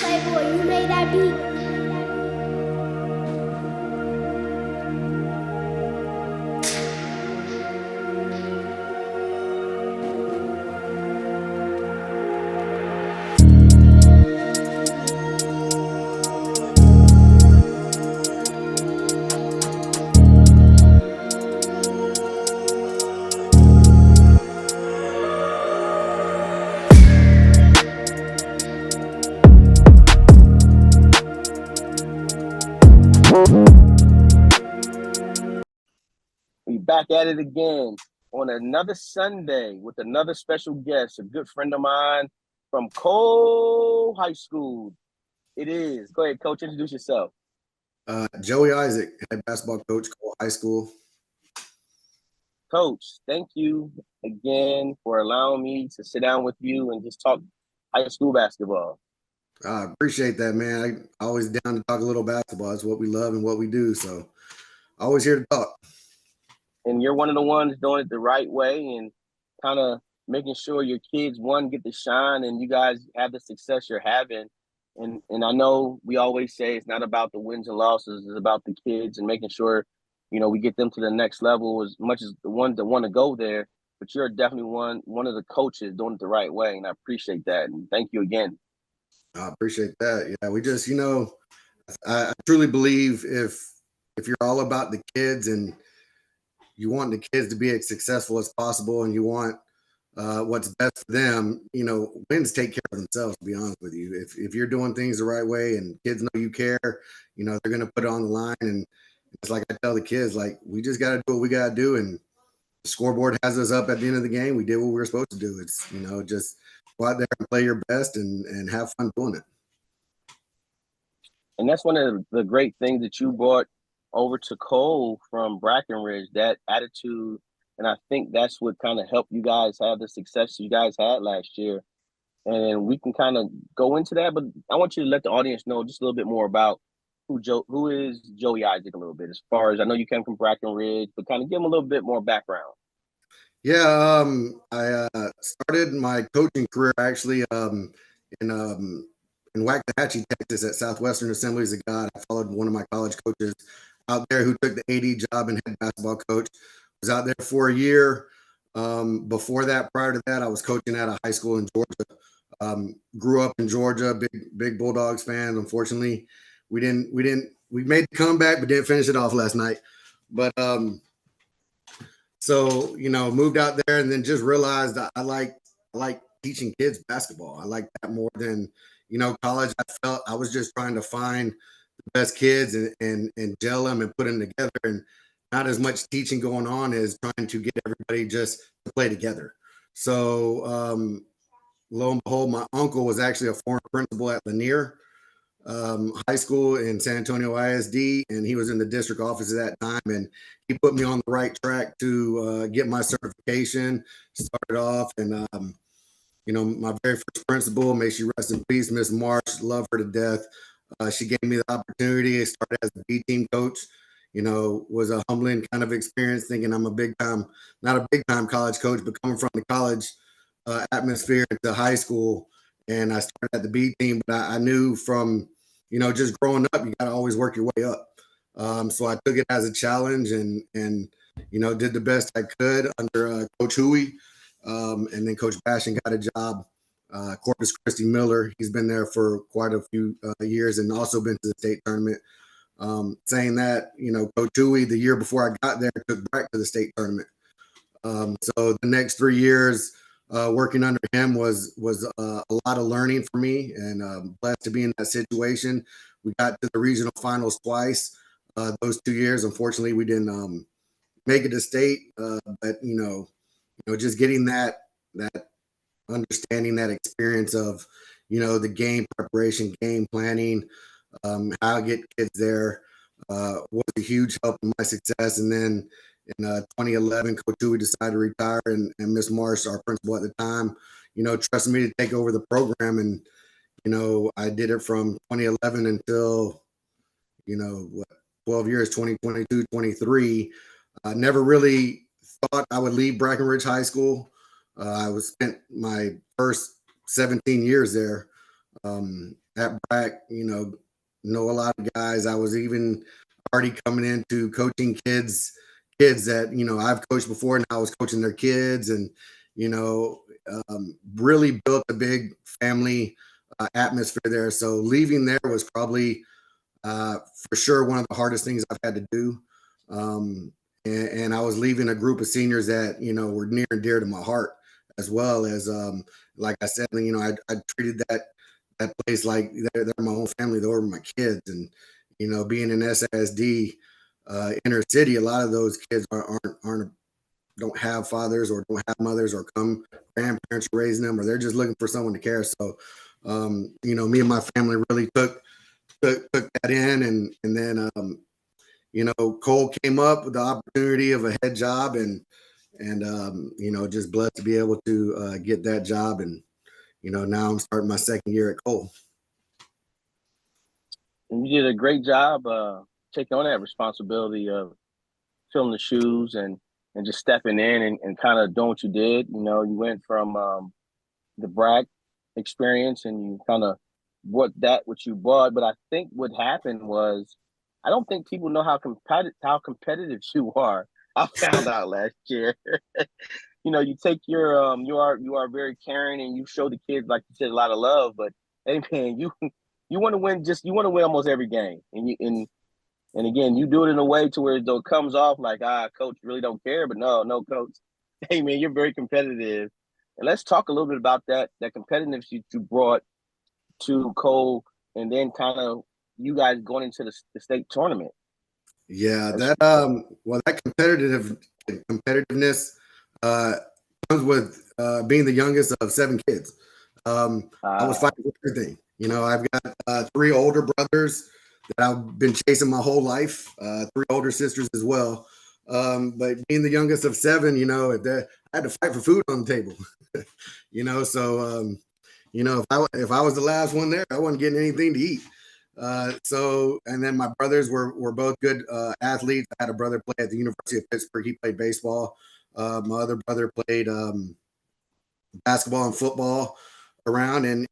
Playboy, you made that beat. We back at it again on another Sunday with another special guest, a good friend of mine from Cole High School. It is. Go ahead, Coach. Introduce yourself. Joey Isaac, head basketball coach, Cole High School. Coach, thank you again for allowing me to sit down with you and just talk high school basketball. I appreciate that, man. I always down to talk a little basketball. It's what we love and what we do. So always here to talk. And you're one of the ones doing it the right way and kind of making sure your kids, one, get to shine and you guys have the success you're having. And I know we always say it's not about the wins and losses, it's about the kids and making sure, we get them to the next level as much as the ones that want to go there. But you're definitely one of the coaches doing it the right way. And I appreciate that. And thank you again. I appreciate that. Yeah, we just, I truly believe if you're all about the kids and you want the kids to be as successful as possible and you want what's best for them, wins take care of themselves, to be honest with you. If you're doing things the right way and kids know you care, they're going to put it on the line. And it's like I tell the kids, like, we just got to do what we got to do. And the scoreboard has us up at the end of the game. We did what we were supposed to do. It's, just go out there and play your best and have fun doing it. And that's one of the great things that you brought over to Cole from Breckenridge, that attitude. And I think that's what kind of helped you guys have the success you guys had last year. And we can kind of go into that, but I want you to let the audience know just a little bit more about who is Joey Isaac a little bit, as far as I know you came from Breckenridge, but kind of give them a little bit more background. Yeah, I started my coaching career actually in Waxahachie, Texas, at Southwestern Assemblies of God. I followed one of my college coaches out there who took the AD job and head basketball coach. Was out there for a year. Before that, prior to that, I was coaching at a high school in Georgia. Grew up in Georgia, big Bulldogs fan. Unfortunately, we made the comeback, but didn't finish it off last night. But so, moved out there and then just realized that I like teaching kids basketball. I like that more than, college. I felt I was just trying to find the best kids and gel them and put them together, and not as much teaching going on as trying to get everybody just to play together. So lo and behold, my uncle was actually a former principal at Lanier High School in San Antonio ISD, and he was in the district office at that time, and he put me on the right track to get my certification started off. And my very first principal, may she rest in peace, Miss Marsh, love her to death. She gave me the opportunity. I started as a B team coach. Was a humbling kind of experience, thinking I'm not a big time college coach, but coming from the college atmosphere to high school. And I started at the B team, but I knew from, just growing up, you got to always work your way up. So I took it as a challenge and did the best I could under Coach Huey. And then Coach Bashan got a job, Corpus Christi Miller. He's been there for quite a few years and also been to the state tournament. Saying that, Coach Huey, the year before I got there, took Breck to the state tournament. So the next 3 years working under him was a lot of learning for me, and blessed to be in that situation. We got to the regional finals twice. Those 2 years, unfortunately, we didn't make it to state, but just getting that understanding, that experience of the game preparation, game planning, how to get kids there was a huge help in my success. And then in 2011, Coach Huey decided to retire, and Miss Marsh, our principal at the time, trusted me to take over the program. And, I did it from 2011 until, 12 years, 2022, 23. I never really thought I would leave Breckenridge High School. I spent my first 17 years there. At Brack, know a lot of guys. I was even already coming into coaching kids that, I've coached before and I was coaching their kids and, you know, really built a big family atmosphere there. So leaving there was probably for sure one of the hardest things I've had to do. And I was leaving a group of seniors that, were near and dear to my heart, as well as, like I said, I treated that place like they're my own family. They were my kids. And, being in SSD inner city, a lot of those kids aren't don't have fathers or don't have mothers or grandparents raising them, or they're just looking for someone to care. So, me and my family really took that in, and then Cole came up with the opportunity of a head job, and just blessed to be able to get that job, and now I'm starting my second year at Cole. And you did a great job taking on that responsibility of filling the shoes and just stepping in and kind of doing what you did. You went from the brag experience and you kind of what you bought. But I think what happened was I don't think people know how competitive you are. I found out last year. You take your you are very caring and you show the kids, like you said, a lot of love. But hey man, you want to win, just you want to win almost every game. And again, you do it in a way to where it comes off like, coach really don't care. But no, coach. Hey man, you're very competitive. And let's talk a little bit about that competitiveness you brought to Cole, and then kind of you guys going into the state tournament. Yeah, that that competitiveness comes with being the youngest of 7 kids. I was fighting for everything. I've got 3 older brothers that I've been chasing my whole life. 3 older sisters as well. But being the youngest of 7, I had to fight for food on the table. So if I was the last one there, I wasn't getting anything to eat. And then my brothers were both good athletes. I had a brother play at the University of Pittsburgh. He played baseball. My other brother played basketball and football around, and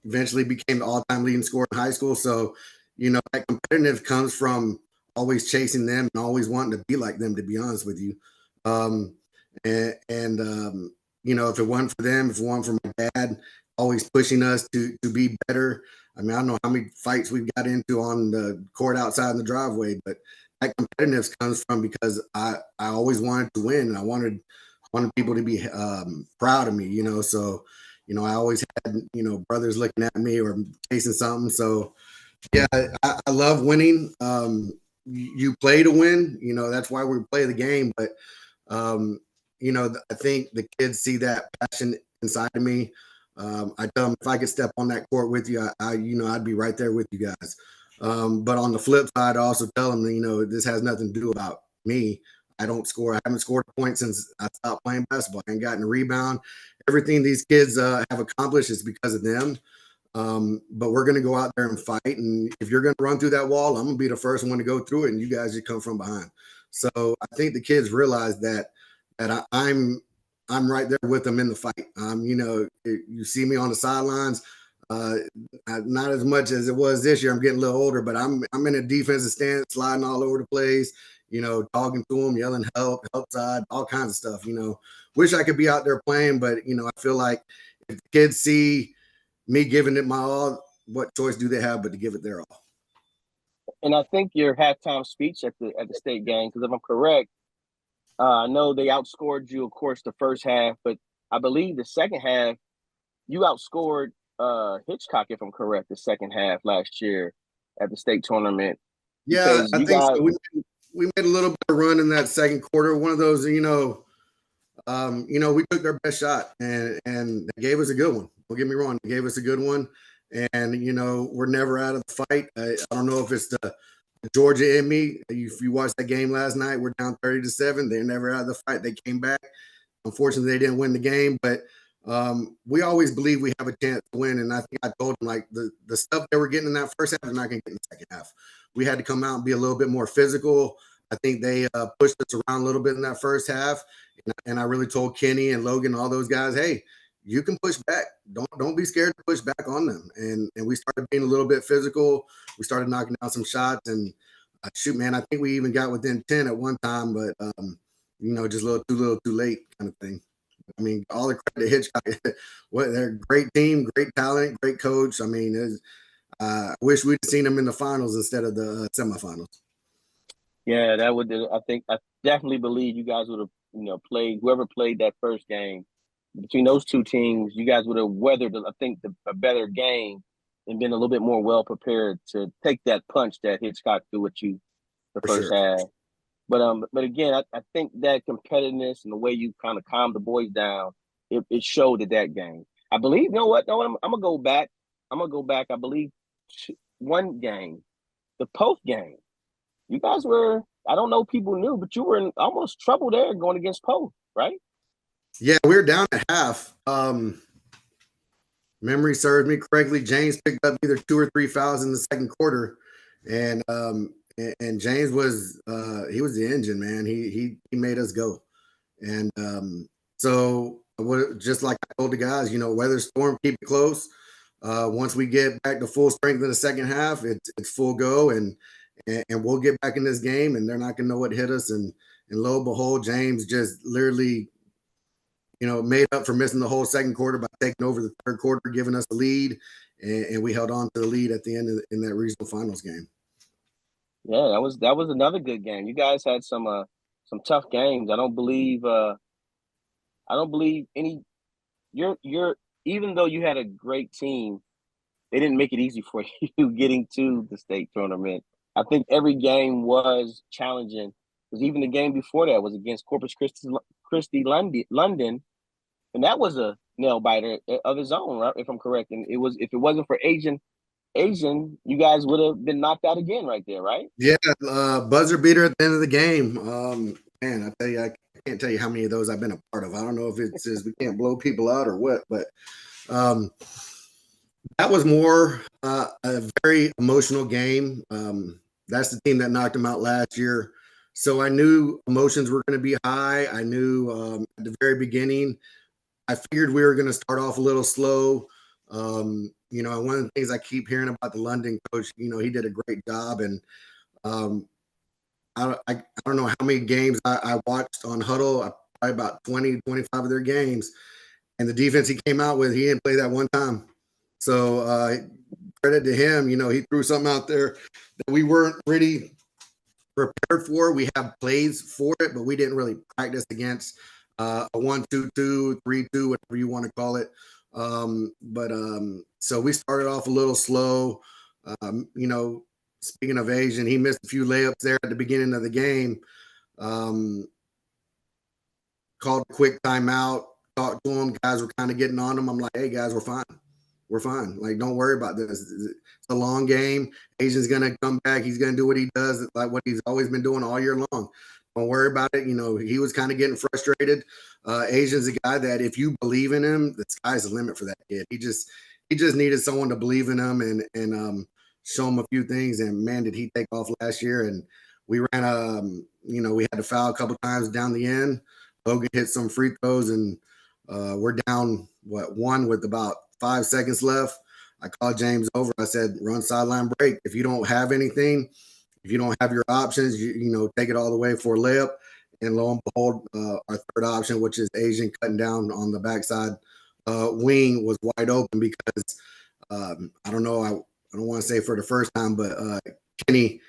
eventually became the all-time leading scorer in high school. So, that competitive comes from always chasing them and always wanting to be like them, to be honest with you. If it wasn't for them, if it wasn't for my dad always pushing us to be better. I mean, I don't know how many fights we've got into on the court outside in the driveway, but that competitiveness comes from because I always wanted to win, and I wanted people to be proud of me, So, I always had, brothers looking at me or chasing something. So, yeah, I love winning. You play to win, that's why we play the game. But, I think the kids see that passion inside of me. I tell them if I could step on that court with you, I'd be right there with you guys. But on the flip side, I also tell them, this has nothing to do about me. I don't score. I haven't scored a point since I stopped playing basketball. I ain't gotten a rebound. Everything these kids have accomplished is because of them. But we're going to go out there and fight. And if you're going to run through that wall, I'm going to be the first one to go through it. And you guys just come from behind. So I think the kids realize that I'm right there with them in the fight. You see me on the sidelines, not as much as it was this year. I'm getting a little older, but I'm in a defensive stance, sliding all over the place, talking to them, yelling help side, all kinds of stuff. Wish I could be out there playing, but I feel like if the kids see me giving it my all, what choice do they have but to give it their all? And I think your halftime speech at the state game, because if I'm correct, I know they outscored you, of course, the first half, but I believe the second half you outscored Hitchcock, if I'm correct, the second half last year at the state tournament. Yeah, I think so. We made a little bit of run in that second quarter. One of those, we took their best shot and they gave us a good one. Don't get me wrong, they gave us a good one. And we're never out of the fight. I don't know if it's the Georgia in me. If you watched that game last night, we're down 30-7. They're never out of the fight. They came back. Unfortunately, they didn't win the game, but we always believe we have a chance to win. And I think I told them, like, the stuff they were getting in that first half, they're not going to get in the second half. We had to come out and be a little bit more physical. I think they pushed us around a little bit in that first half. And I really told Kenny and Logan, all those guys, hey, you can push back. Don't be scared to push back on them. And we started being a little bit physical. We started knocking down some shots, and shoot, man, I think we even got within 10 at one time, but just a little too late kind of thing. I mean, all the credit to Hitchcock. What they're a great team, great talent, great coach. I mean, I wish we'd seen them in the finals instead of the semifinals. Yeah, that would. I definitely believe you guys would have, played whoever played that first game between those two teams. You guys would have weathered, I think, a better game and been a little bit more well prepared to take that punch that Hitchcock threw at you the For first sure. half. But again, I think that competitiveness and the way you kind of calmed the boys down, it showed at that game. I believe. You know what? No, I'm gonna go back. I'm gonna go back. I believe one game, the Post game. You guys were. I don't know. People knew, but you were in almost trouble there going against Post, right? Yeah, we were down at half. Memory serves me correctly. James picked up either 2 or 3 fouls in the second quarter, and James was he was the engine, man. He made us go, and so just like I told the guys, weather storm, keep it close. Once we get back to full strength in the second half, it's full go, and we'll get back in this game, and they're not gonna know what hit us. And lo and behold, James just literally made up for missing the whole second quarter by taking over the third quarter, giving us the lead, and we held on to the lead at the end in that regional finals game. Yeah, that was another good game. You guys had some tough games. I don't believe any. You're even though you had a great team, they didn't make it easy for you getting to the state tournament. I think every game was challenging because even the game before that was against Christi London, and that was a nail biter of his own, right? If I'm correct, and if it wasn't for Asian, you guys would have been knocked out again right there, right? Yeah, buzzer beater at the end of the game. Man, I tell you, I can't tell you how many of those I've been a part of. I don't know if it says we can't blow people out or what, but um, that was more a very emotional game. That's the team that knocked them out last year. So I knew emotions were going to be high. I knew at the very beginning, I figured we were going to start off a little slow. And one of the things I keep hearing about the London coach, he did a great job. And um, I don't know how many games I watched on Huddle, probably about 20, 25 of their games. And the defense he came out with, he didn't play that one time. So credit to him, he threw something out there that we weren't really prepared for. We have plays for it, but we didn't really practice against a 1-2-2, 3-2, whatever you want to call it. So we started off a little slow. Speaking of Asian, he missed a few layups there at the beginning of the game. Called a quick timeout, talked to him. Guys were kind of getting on him. I'm like, hey, guys, we're fine. We're fine. Like, don't worry about this. It's a long game. Asian's going to come back. He's going to do what he does, like what he's always been doing all year long. Don't worry about it. He was kind of getting frustrated. Asian's a guy that if you believe in him, the sky's the limit for that kid. He just needed someone to believe in him and show him a few things. And man, did he take off last year. And we ran we had to foul a couple times down the end. Logan hit some free throws, and we're down one with about 5 seconds left. I called James over. I said, run sideline break. If you don't have anything, if you don't have your options, take it all the way for a layup. And lo and behold, our third option, which is Asian cutting down on the backside wing, was wide open because I don't know. I don't want to say for the first time, but Kenny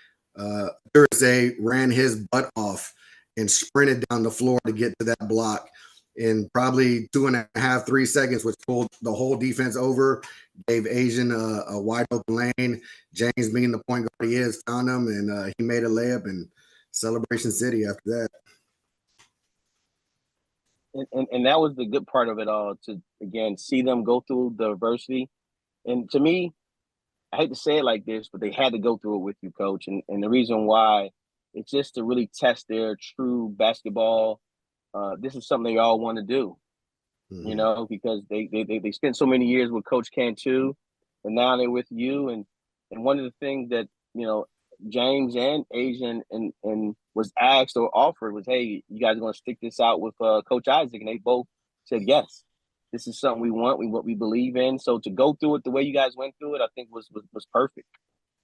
Thursday ran his butt off and sprinted down the floor to get to that block in probably 2.5, 3 seconds, which pulled the whole defense over, gave Asian a wide open lane. James, being the point guard he is, found him, and he made a layup in Celebration City after that. And that was the good part of it all, to again see them go through the adversity. And to me, I hate to say it like this, but they had to go through it with you, coach. And the reason why, it's just to really test their true basketball. This is something they all want to do, because they spent so many years with Coach Cantu, and now they're with you. And one of the things that James and Asian and was asked or offered was, hey, you guys are going to stick this out with Coach Isaac, and they both said yes. this is something we want, what we believe in. So to go through it the way you guys went through it, I think was perfect.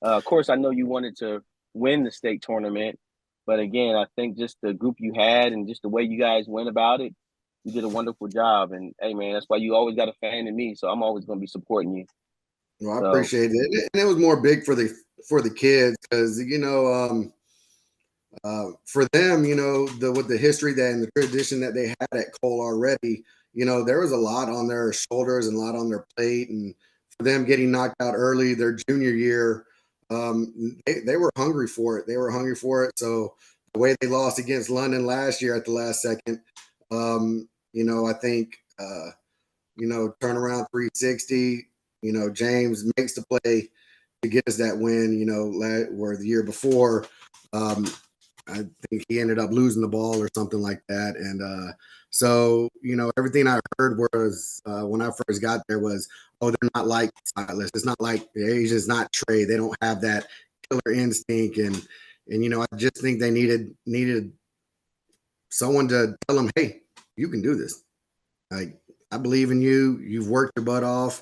Of course, I know you wanted to win the state tournament, but again, I think just the group you had and just the way you guys went about it, you did a wonderful job. And hey, man, that's why you always got a fan in me. So I'm always going to be supporting you. Well, I So appreciate it, and it was more big for the kids because for them, with the history that and the tradition that they had at Cole already, there was a lot on their shoulders and a lot on their plate, and for them getting knocked out early their junior year, they were hungry for it. They were hungry for it. So the way they lost against London last year at the last second, I think turnaround 360. James makes the play to get us that win. Where the year before. I think he ended up losing the ball or something like that. And so, everything I heard was when I first got there was, oh, they're not like Silas. It's not like the Asians, not Trey. They don't have that killer instinct. And I just think they needed someone to tell them, hey, you can do this. Like, I believe in you. You've worked your butt off.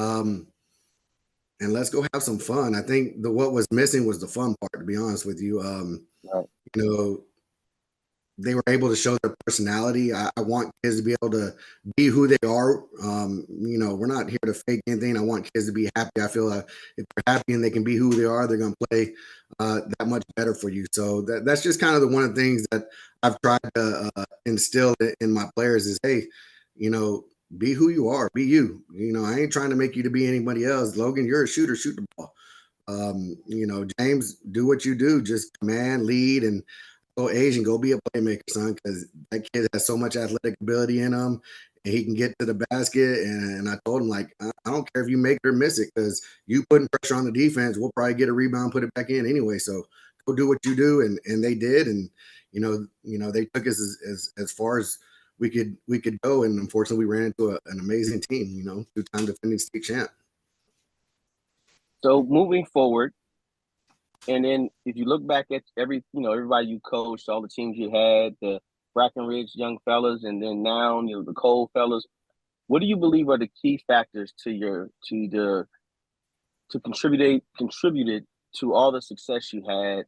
And let's go have some fun. I think what was missing was the fun part, to be honest with you. right. They were able to show their personality. I want kids to be able to be who they are. We're not here to fake anything. I want kids to be happy. I feel if they're happy and they can be who they are, they're going to play that much better for you. So that's just kind of one of the things that I've tried to instill in my players is, hey, be who you are, be you. I ain't trying to make you to be anybody else. Logan, you're a shooter, shoot the ball. James, do what you do. Just command, lead, and go Asian, go be a playmaker, son, because that kid has so much athletic ability in him, and he can get to the basket. And I told him, like, I don't care if you make it or miss it, because you putting pressure on the defense, we'll probably get a rebound, put it back in anyway. So go do what you do, and they did, and they took us as far as we could go, and unfortunately, we ran into an amazing team, two-time defending state champ. So moving forward, and then if you look back at everybody you coached, all the teams you had, the Breckenridge young fellas, and then now the Cole fellas, what do you believe are the key factors to contributed to all the success you had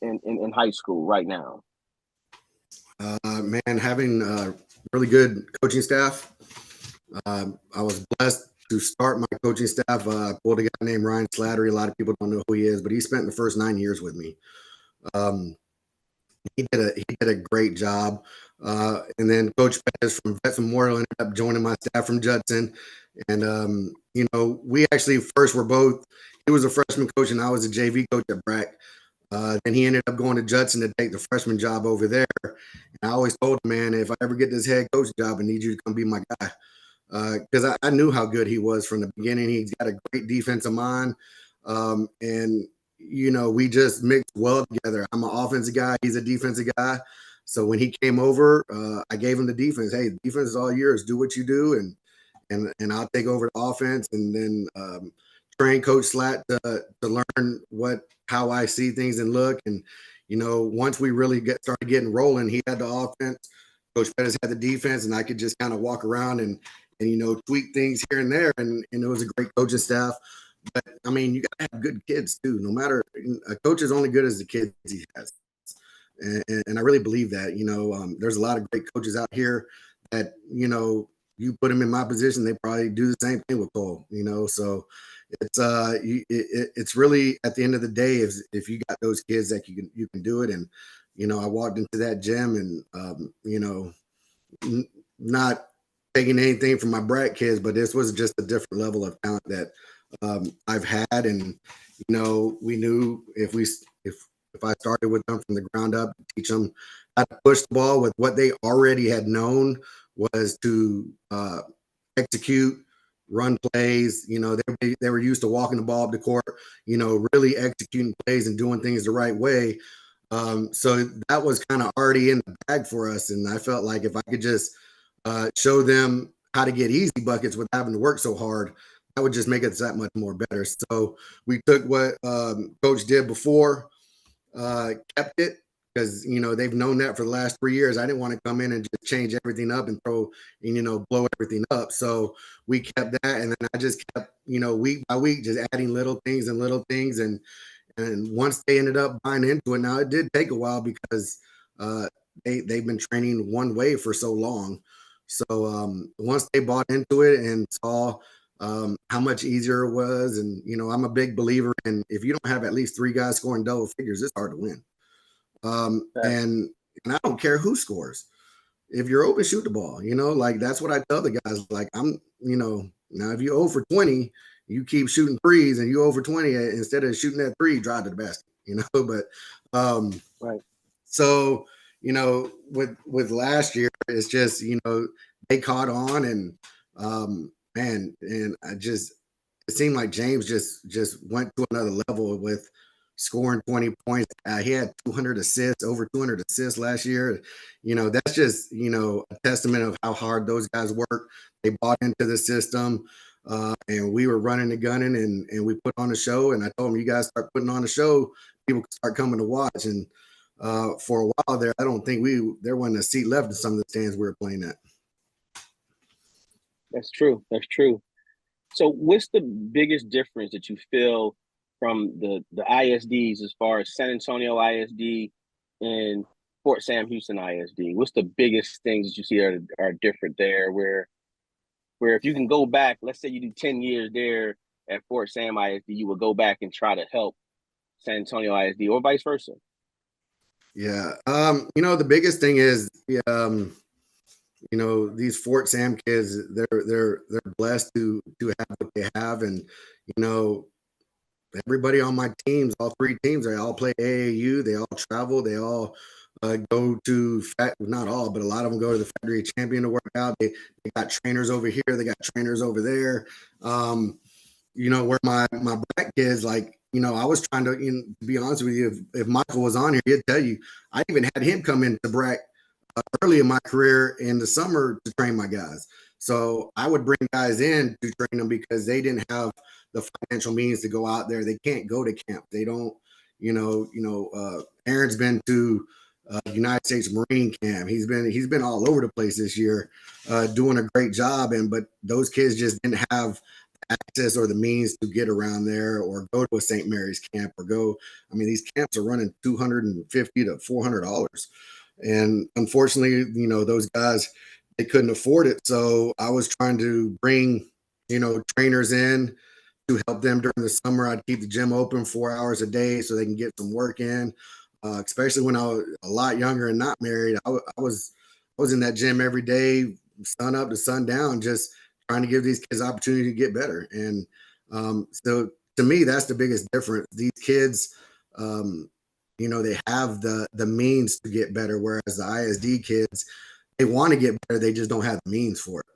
in high school right now? Man, having a really good coaching staff. I was blessed to start my coaching staff. I pulled a guy named Ryan Slattery. A lot of people don't know who he is, but he spent the first 9 years with me. He did a great job. And then Coach Pettis from Vets Memorial ended up joining my staff from Judson. And we actually first were both. He was a freshman coach, and I was a JV coach at Breck. Then he ended up going to Judson to take the freshman job over there. And I always told him, man, if I ever get this head coach job, I need you to come be my guy. Because I knew how good he was from the beginning. He's got a great defensive mind. And we just mixed well together. I'm an offensive guy. He's a defensive guy. So when he came over, I gave him the defense. Hey, the defense is all yours. Do what you do, and I'll take over the offense. And then train Coach Slat to learn how I see things and look. And once we really started getting rolling, he had the offense. Coach Pettis had the defense, and I could just kind of walk around and tweak things here and there. And it was a great coaching staff. But I mean, you gotta have good kids too. No matter, a coach is only good as the kids he has, and I really believe that. There's a lot of great coaches out here that you put them in my position, they probably do the same thing with Cole. So it's really at the end of the day, if you got those kids that you can do it. And I walked into that gym, and not taking anything from my brat kids, but this was just a different level of talent that I've had. And we knew if I started with them from the ground up, teach them how to push the ball with what they already had known was to execute, run plays. They were used to walking the ball up the court, really executing plays and doing things the right way. So that was kind of already in the bag for us. And I felt like if I could just show them how to get easy buckets without having to work so hard, that would just make us that much more better. So we took what Coach did before, kept it, because they've known that for the last 3 years. I didn't want to come in and just change everything up and blow everything up. So we kept that, and then I just kept week by week just adding little things and once they ended up buying into it. Now it did take a while because they've been training one way for so long. So once they bought into it and saw how much easier it was, and I'm a big believer in, if you don't have at least 3 guys scoring double figures, it's hard to win. And I don't care who scores. If you're open, shoot the ball. Like that's what I tell the guys. Like now if you 0 for 20, you keep shooting threes, and you 0 for 20, instead of shooting that three, drive to the basket. But Right. So with last year, it's just they caught on, and man, and it seemed like James just went to another level with scoring 20 points. He had 200 assists, over 200 assists last year. That's just a testament of how hard those guys work. They bought into the system, and we were running and gunning, and we put on a show. And I told them, you guys start putting on a show, people start coming to watch. And for a while there, I don't think there wasn't a seat left in some of the stands we were playing at. That's true. That's true. So what's the biggest difference that you feel from the ISDs as far as San Antonio ISD and Fort Sam Houston ISD? What's the biggest things that you see are different there, where if you can go back, let's say you do 10 years there at Fort Sam ISD, you would go back and try to help San Antonio ISD, or vice versa? Yeah. The biggest thing is these Fort Sam kids, they're blessed to have what they have. And everybody on my teams, all 3 teams, they all play AAU, they all travel, they all go to not all, but a lot of them go to the factory champion to work out. They got trainers over here, they got trainers over there. Where my black kids, like, I was trying to be honest with you, if Michael was on here, he'd tell you, I even had him come into Breck early in my career in the summer to train my guys. So I would bring guys in to train them because they didn't have the financial means to go out there. They can't go to camp. They don't, Aaron's been to United States Marine Camp. He's been all over the place this year, doing a great job. But those kids just didn't have access or the means to get around there or go to a St. Mary's camp or go. I mean, these camps are running $250 to $400. And unfortunately, those guys, they couldn't afford it. So I was trying to bring, trainers in to help them during the summer. I'd keep the gym open 4 hours a day so they can get some work in. Especially when I was a lot younger and not married, I was in that gym every day, sun up to sundown, just trying to give these kids opportunity to get better. And so to me, that's the biggest difference. These kids, they have the means to get better, whereas the ISD kids, they want to get better, they just don't have the means for it.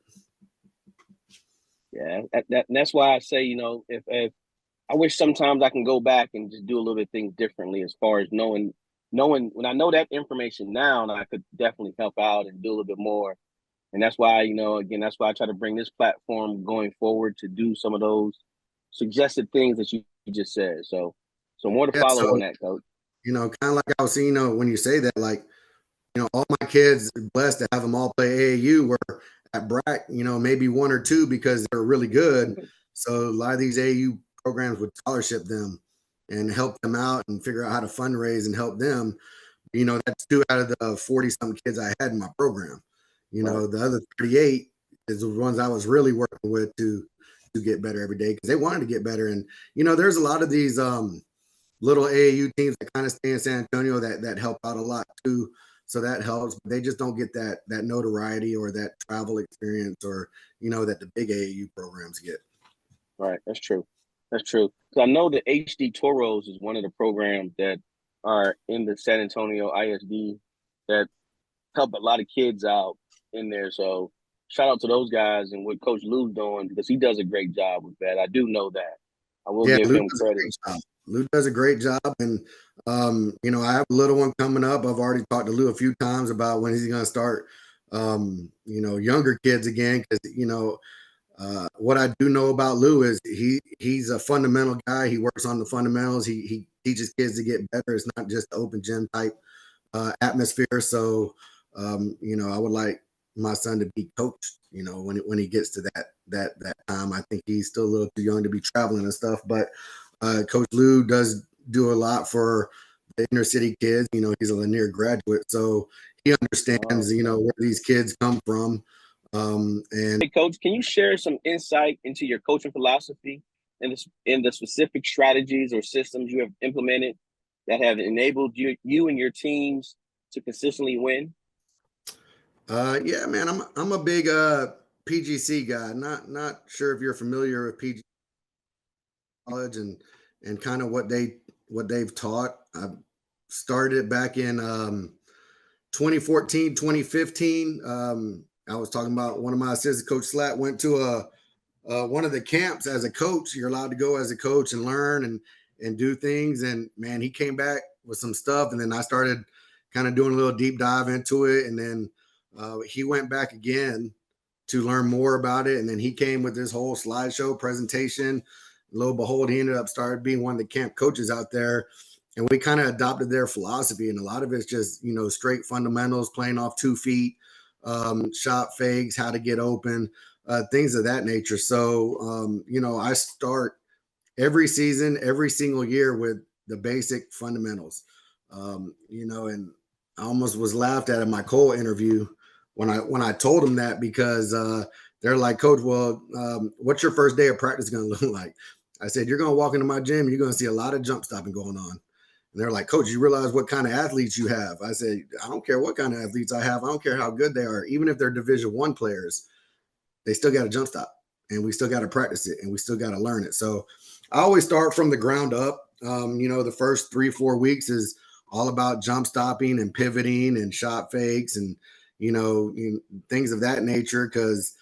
Yeah, that's why I say, if I wish sometimes I can go back and just do a little bit of things differently, as far as knowing when I know that information now, and I could definitely help out and do a little bit more. And that's why, again, that's why I try to bring this platform going forward to do some of those suggested things that you just said. So more to follow on that, Coach. Kind of like I was saying, when you say that, like, all my kids are blessed to have them all play AAU, where at Brack, maybe 1 or 2 because they're really good. So a lot of these AAU programs would scholarship them and help them out and figure out how to fundraise and help them. That's 2 out of the 40 some kids I had in my program. Right. The other 38 is the ones I was really working with to get better every day because they wanted to get better. And there's a lot of these little AAU teams that kind of stay in San Antonio that help out a lot too. So that helps, but they just don't get that notoriety or that travel experience or that the big AAU programs get. Right. That's true. That's true. So I know the HD Toros is one of the programs that are in the San Antonio ISD that help a lot of kids out in there. So shout out to those guys and what Coach Lou's doing, because he does a great job with that. I do know that. I will give Lou him does a credit. great job. Lou does a great job, and I have a little one coming up. I've already talked to Lou a few times about when he's going to start, younger kids again, because what I do know about Lou is he's a fundamental guy. He works on the fundamentals. He teaches kids to get better. It's not just the open gym type atmosphere. So, I would like my son to be coached, when he gets to that time. I think he's still a little too young to be traveling and stuff, but Coach Lou does do a lot for the inner city kids. He's a Lanier graduate, so he understands, where these kids come from. And Hey, Coach, can you share some insight into your coaching philosophy and the specific strategies or systems you have implemented that have enabled you and your teams to consistently win? yeah, man, I'm a big PGC guy. Not sure if you're familiar with PG college and kind of what they've taught. I started back in 2014, 2015. I was talking about one of my assistant coach Slat went to one of the camps as a coach. You're allowed to go as a coach and learn and do things. And man, he came back with some stuff, and then I started kind of doing a little deep dive into it. And then he went back again to learn more about it. And then he came with this whole slideshow presentation. Lo and behold, he ended up started being one of the camp coaches out there. And we kind of adopted their philosophy. And a lot of it's just, straight fundamentals, playing off 2 feet, shot fakes, how to get open, things of that nature. So, I start every season, every single year with the basic fundamentals. And I almost was laughed at in my Cole interview when I told him that, because they're like, Coach, well, what's your first day of practice going to look like? I said, you're going to walk into my gym, you're going to see a lot of jump stopping going on. And they're like, Coach, you realize what kind of athletes you have? I said, I don't care what kind of athletes I have. I don't care how good they are. Even if they're Division I players, they still got to jump stop, and we still got to practice it, and we still got to learn it. So I always start from the ground up. The first 3-4 weeks is all about jump stopping and pivoting and shot fakes and, things of that nature. Cause,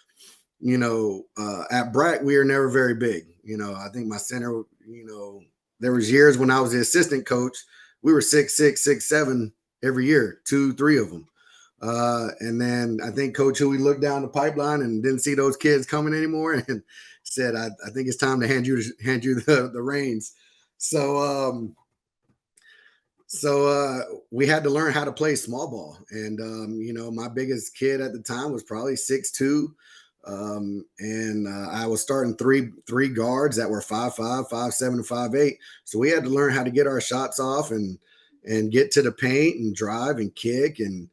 at Breck, we are never very big. I think my center, there was years when I was the assistant coach, we were 6'6", 6'7" every year, 2-3 of them. And then I think Coach Huey looked down the pipeline and didn't see those kids coming anymore and said, I think it's time to hand you the reins. So we had to learn how to play small ball. And, my biggest kid at the time was probably 6'2". And I was starting three guards that were 5'5", 5'7", and 5'8". So we had to learn how to get our shots off and get to the paint and drive and kick. And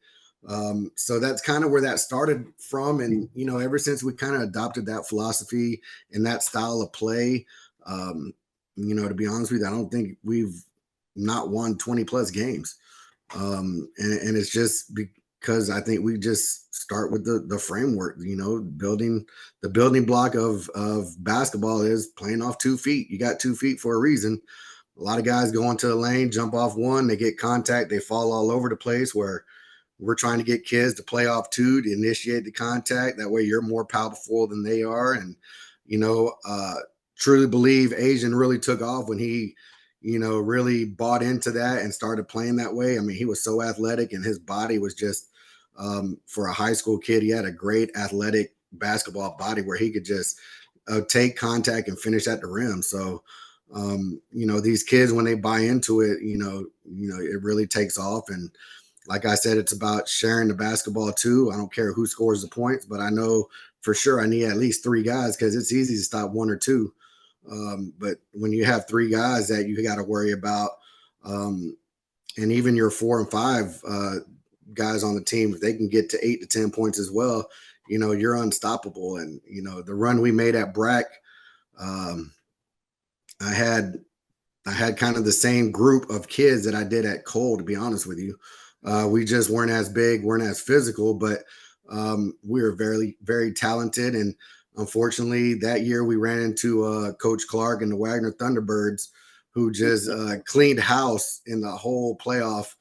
so that's kind of where that started from. And, ever since we kind of adopted that philosophy and that style of play, to be honest with you, I don't think we've not won 20 plus games. And it's just because I think we just start with the framework, building the building block of basketball is playing off 2 feet. You got 2 feet for a reason. A lot of guys go into the lane, jump off one, they get contact, they fall all over the place, where we're trying to get kids to play off 2 to initiate the contact. That way you're more powerful than they are. And, truly believe Asian really took off when he, really bought into that and started playing that way. I mean, he was so athletic, and his body was just, for a high school kid, he had a great athletic basketball body where he could just take contact and finish at the rim. So, these kids, when they buy into it, it really takes off. And like I said, it's about sharing the basketball too. I don't care who scores the points, but I know for sure I need at least 3 guys, because it's easy to stop 1 or 2. But when you have 3 guys that you got to worry about, and even your 4 and 5 guys on the team, if they can get to 8 to 10 points as well, you're unstoppable. And, the run we made at Brack, I had kind of the same group of kids that I did at Cole, to be honest with you. We just weren't as big, weren't as physical, but we were very, very talented. And unfortunately, that year we ran into Coach Clark and the Wagner Thunderbirds, who just cleaned house in the whole playoff.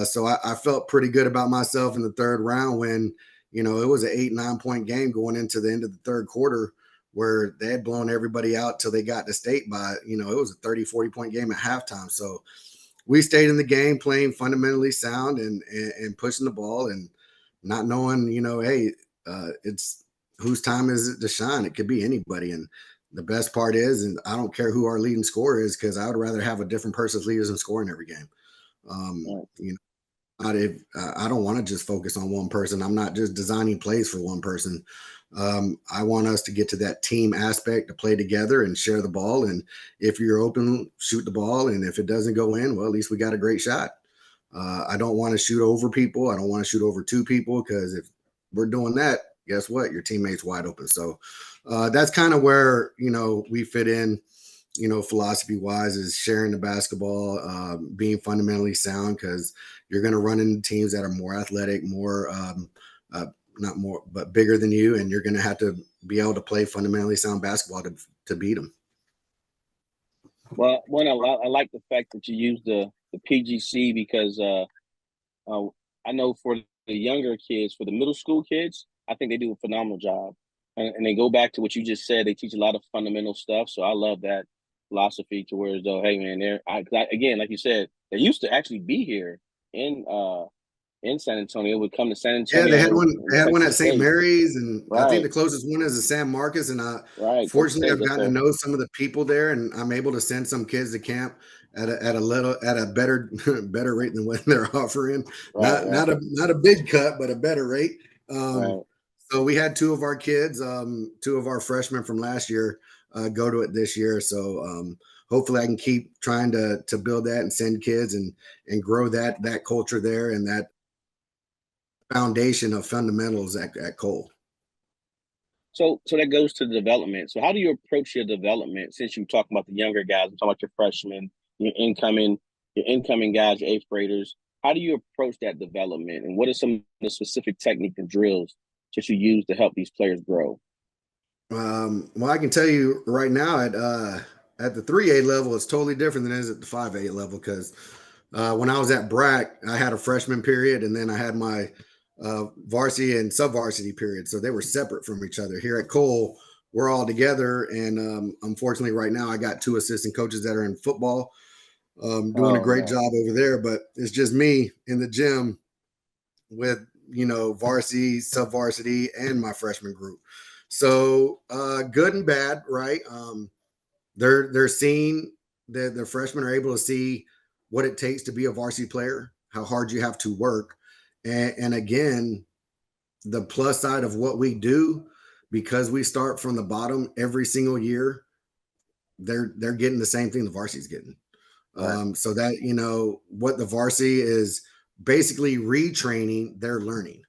So I felt pretty good about myself in the 3rd round when, it was an 8-9 point game going into the end of the 3rd quarter, where they had blown everybody out till they got to state by, it was a 30-40 point game at halftime. So we stayed in the game, playing fundamentally sound and pushing the ball and not knowing, hey, it's whose time is it to shine? It could be anybody. And the best part is, and I don't care who our leading scorer is, because I would rather have a different person's leaders in scoring every game. I don't want to just focus on one person. I'm not just designing plays for one person. I want us to get to that team aspect to play together and share the ball. And if you're open, shoot the ball. And if it doesn't go in, well, at least we got a great shot. I don't want to shoot over people. I don't want to shoot over two people, because if we're doing that, guess what? Your teammate's wide open. So that's kind of where, we fit in, philosophy wise, is sharing the basketball, being fundamentally sound, because you're going to run into teams that are more athletic, more, not more, but bigger than you. And you're going to have to be able to play fundamentally sound basketball to beat them. Well, I like the fact that you use the PGC, because I know for the younger kids, for the middle school kids, I think they do a phenomenal job. And they go back to what you just said. They teach a lot of fundamental stuff. So I love that philosophy, to where, though, hey, man, again, like you said, they used to actually be here in San Antonio. Would come to San Yeah, Antonio. they had one. They had one at Texas St. State. Mary's, and I think Right. the closest one is a San Marcos. And Right. fortunately, I've That's gotten to know some of the people there, and I'm able to send some kids to camp at a better better rate than what they're offering. right. Not a big cut, but a better rate. Right. So we had two of our kids, two of our freshmen from last year, go to it this year. So hopefully, I can keep trying to build that and send kids and grow that culture there, and that foundation of fundamentals at Cole. So that goes to the development. So how do you approach your development, since you talk about the younger guys? I'm talking about your freshmen, your incoming guys, your eighth graders. How do you approach that development, and what are some of the specific techniques and drills that you use to help these players grow? Well, I can tell you right now, at the 3A level, it's totally different than it is at the 5A level, because when I was at Brack, I had a freshman period, and then I had my varsity and sub-varsity period. So they were separate from each other. Here at Cole, we're all together. And unfortunately, right now, I got two assistant coaches that are in football, doing a Oh great no. job over there. But it's just me in the gym with, varsity, sub-varsity, and my freshman group. So good and bad, right? They're seeing that the freshmen are able to see what it takes to be a varsity player, how hard you have to work. And again, the plus side of what we do, because we start from the bottom every single year, they're getting the same thing the varsity's getting. Right. So that, what the varsity is basically retraining, they're learning.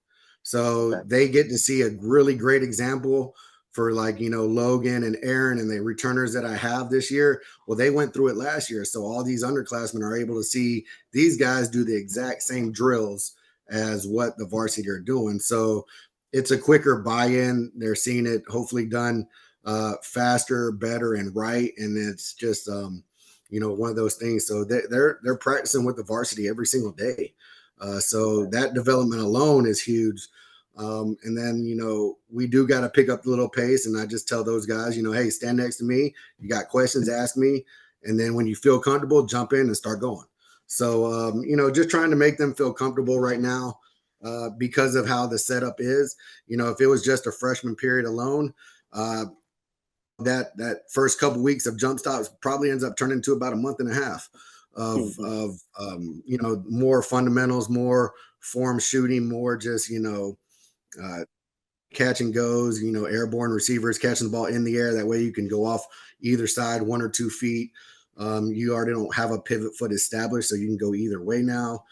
So Okay. they get to see a really great example for, like, Logan and Aaron and the returners that I have this year. Well, they went through it last year. So all these underclassmen are able to see these guys do the exact same drills as what the varsity are doing. So it's a quicker buy-in. They're seeing it hopefully done faster, better, and right. And it's just, one of those things. So they're practicing with the varsity every single day. So Okay. that development alone is huge. And then, we do got to pick up the little pace. And I just tell those guys, hey, stand next to me. You got questions, ask me. And then when you feel comfortable, jump in and start going. So, just trying to make them feel comfortable right now, because of how the setup is. If it was just a freshman period alone, that first couple weeks of jump stops probably ends up turning into about a month and a half of more fundamentals, more form shooting, more just uh, catch and goes, airborne receivers catching the ball in the air. That way you can go off either side 1 or 2 feet. You already don't have a pivot foot established, so you can go either way now.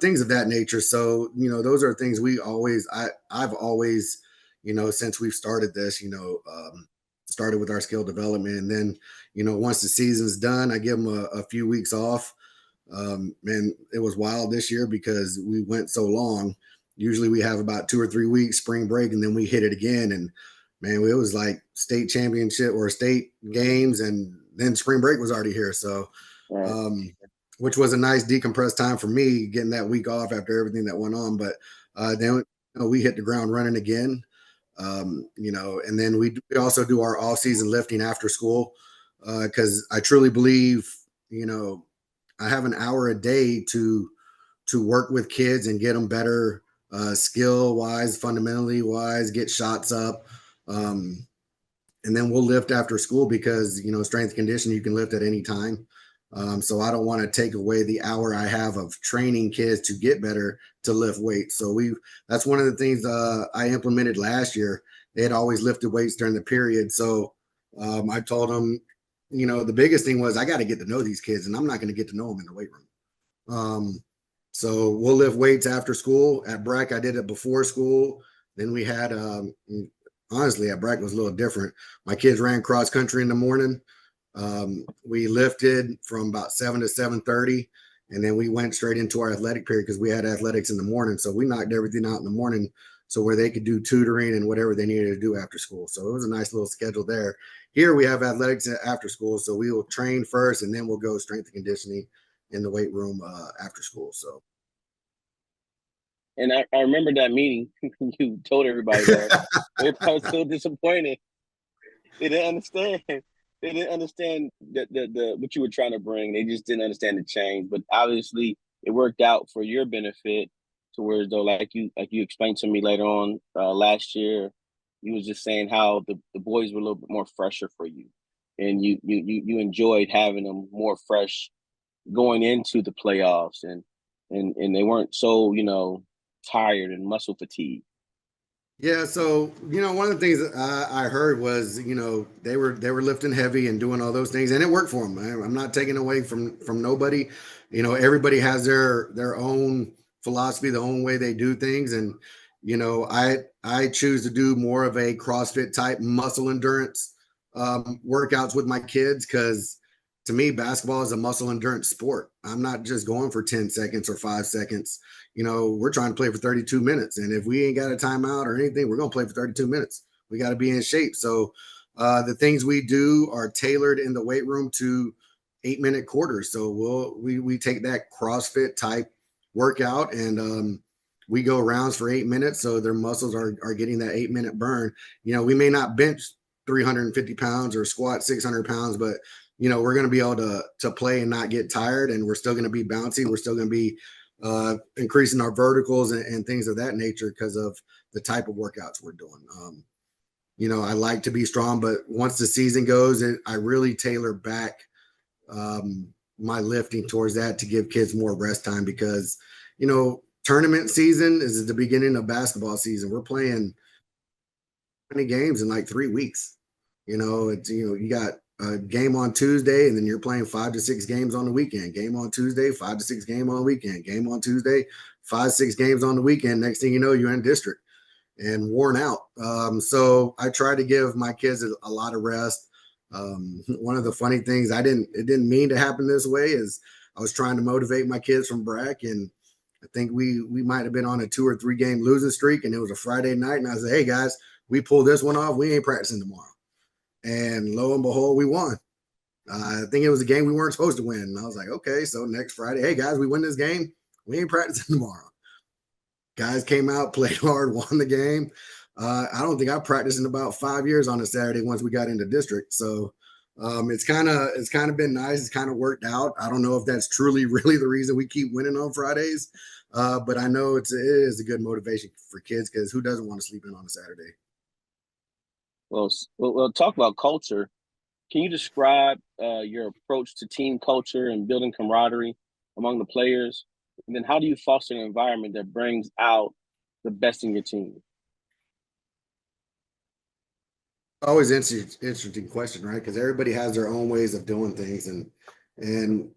Things of that nature. So those are things I've always, since we've started this, started with our skill development. And then, once the season's done, I give them a few weeks off. And it was wild this year because we went so long. Usually we have about 2 or 3 weeks spring break, and then we hit it again. And man, it was like state championship or state games, and then spring break was already here. So, Right. which was a nice decompressed time for me, getting that week off after everything that went on. But then we hit the ground running again. And then we also do our off season lifting after school, because I truly believe, I have an hour a day to work with kids and get them better, skill wise, fundamentally wise, get shots up. And then we'll lift after school because, strength and conditioning, you can lift at any time. So I don't want to take away the hour I have of training kids to get better to lift weights. So that's one of the things I implemented last year. They had always lifted weights during the period. So I told them, the biggest thing was I got to get to know these kids, and I'm not going to get to know them in the weight room. So we'll lift weights after school. At Breck, I did it before school. Then we had, honestly, at Breck was a little different. My kids ran cross country in the morning. We lifted from about 7 to 7:30, and then we went straight into our athletic period because we had athletics in the morning. So we knocked everything out in the morning, so where they could do tutoring and whatever they needed to do after school. So it was a nice little schedule there. Here we have athletics after school, so we will train first, and then we'll go strength and conditioning in the weight room after school. So. And I remember that meeting. You told everybody that. Everybody was so disappointed. They didn't understand. They didn't understand the what you were trying to bring. They just didn't understand the change. But obviously, it worked out for your benefit. To where though, like you explained to me later on last year, you was just saying how the boys were a little bit more fresher for you, and you enjoyed having them more fresh going into the playoffs, and they weren't so tired and muscle fatigue. Yeah, so one of the things that I heard was they were lifting heavy and doing all those things, and it worked for them. I'm not taking away from nobody. Everybody has their own philosophy, their own way they do things, and I choose to do more of a CrossFit type muscle endurance workouts with my kids because to me basketball is a muscle endurance sport. I'm not just going for 10 seconds or 5 seconds. We're trying to play for 32 minutes. And if we ain't got a timeout or anything, we're going to play for 32 minutes. We got to be in shape. So the things we do are tailored in the weight room to 8-minute quarters. So we take that CrossFit type workout and we go rounds for 8 minutes. So their muscles are getting that 8-minute burn. We may not bench 350 pounds or squat 600 pounds, but we're going to be able to play and not get tired, and we're still going to be bouncy. We're still going to be increasing our verticals and things of that nature because of the type of workouts we're doing. I like to be strong, but once the season goes, I really tailor back my lifting towards that to give kids more rest time because, tournament season is at the beginning of basketball season. We're playing 20 games in like 3 weeks. You got a game on Tuesday, and then you're playing 5 to 6 games on the weekend. Game on Tuesday, 5 to 6 game on the weekend. Game on Tuesday, 5, 6 games on the weekend. Next thing you know, you're in district and worn out. So I try to give my kids a lot of rest. One of the funny things it didn't mean to happen this way is I was trying to motivate my kids from Brack, and I think we might have been on a 2 or 3 game losing streak, and it was a Friday night, and I said, "Hey guys, we pulled this one off. We ain't practicing tomorrow." And lo and behold, we won. I think it was a game we weren't supposed to win. And I was like, okay, so next Friday, hey guys, we win this game. We ain't practicing tomorrow. Guys came out, played hard, won the game. I don't think I practiced in about 5 years on a Saturday once we got into district. So it's kind of been nice. It's kind of worked out. I don't know if that's truly really the reason we keep winning on Fridays, but I know it is a good motivation for kids because who doesn't want to sleep in on a Saturday? Well, talk about culture. Can you describe your approach to team culture and building camaraderie among the players? And then how do you foster an environment that brings out the best in your team? Always interesting question, right? Because everybody has their own ways of doing things, and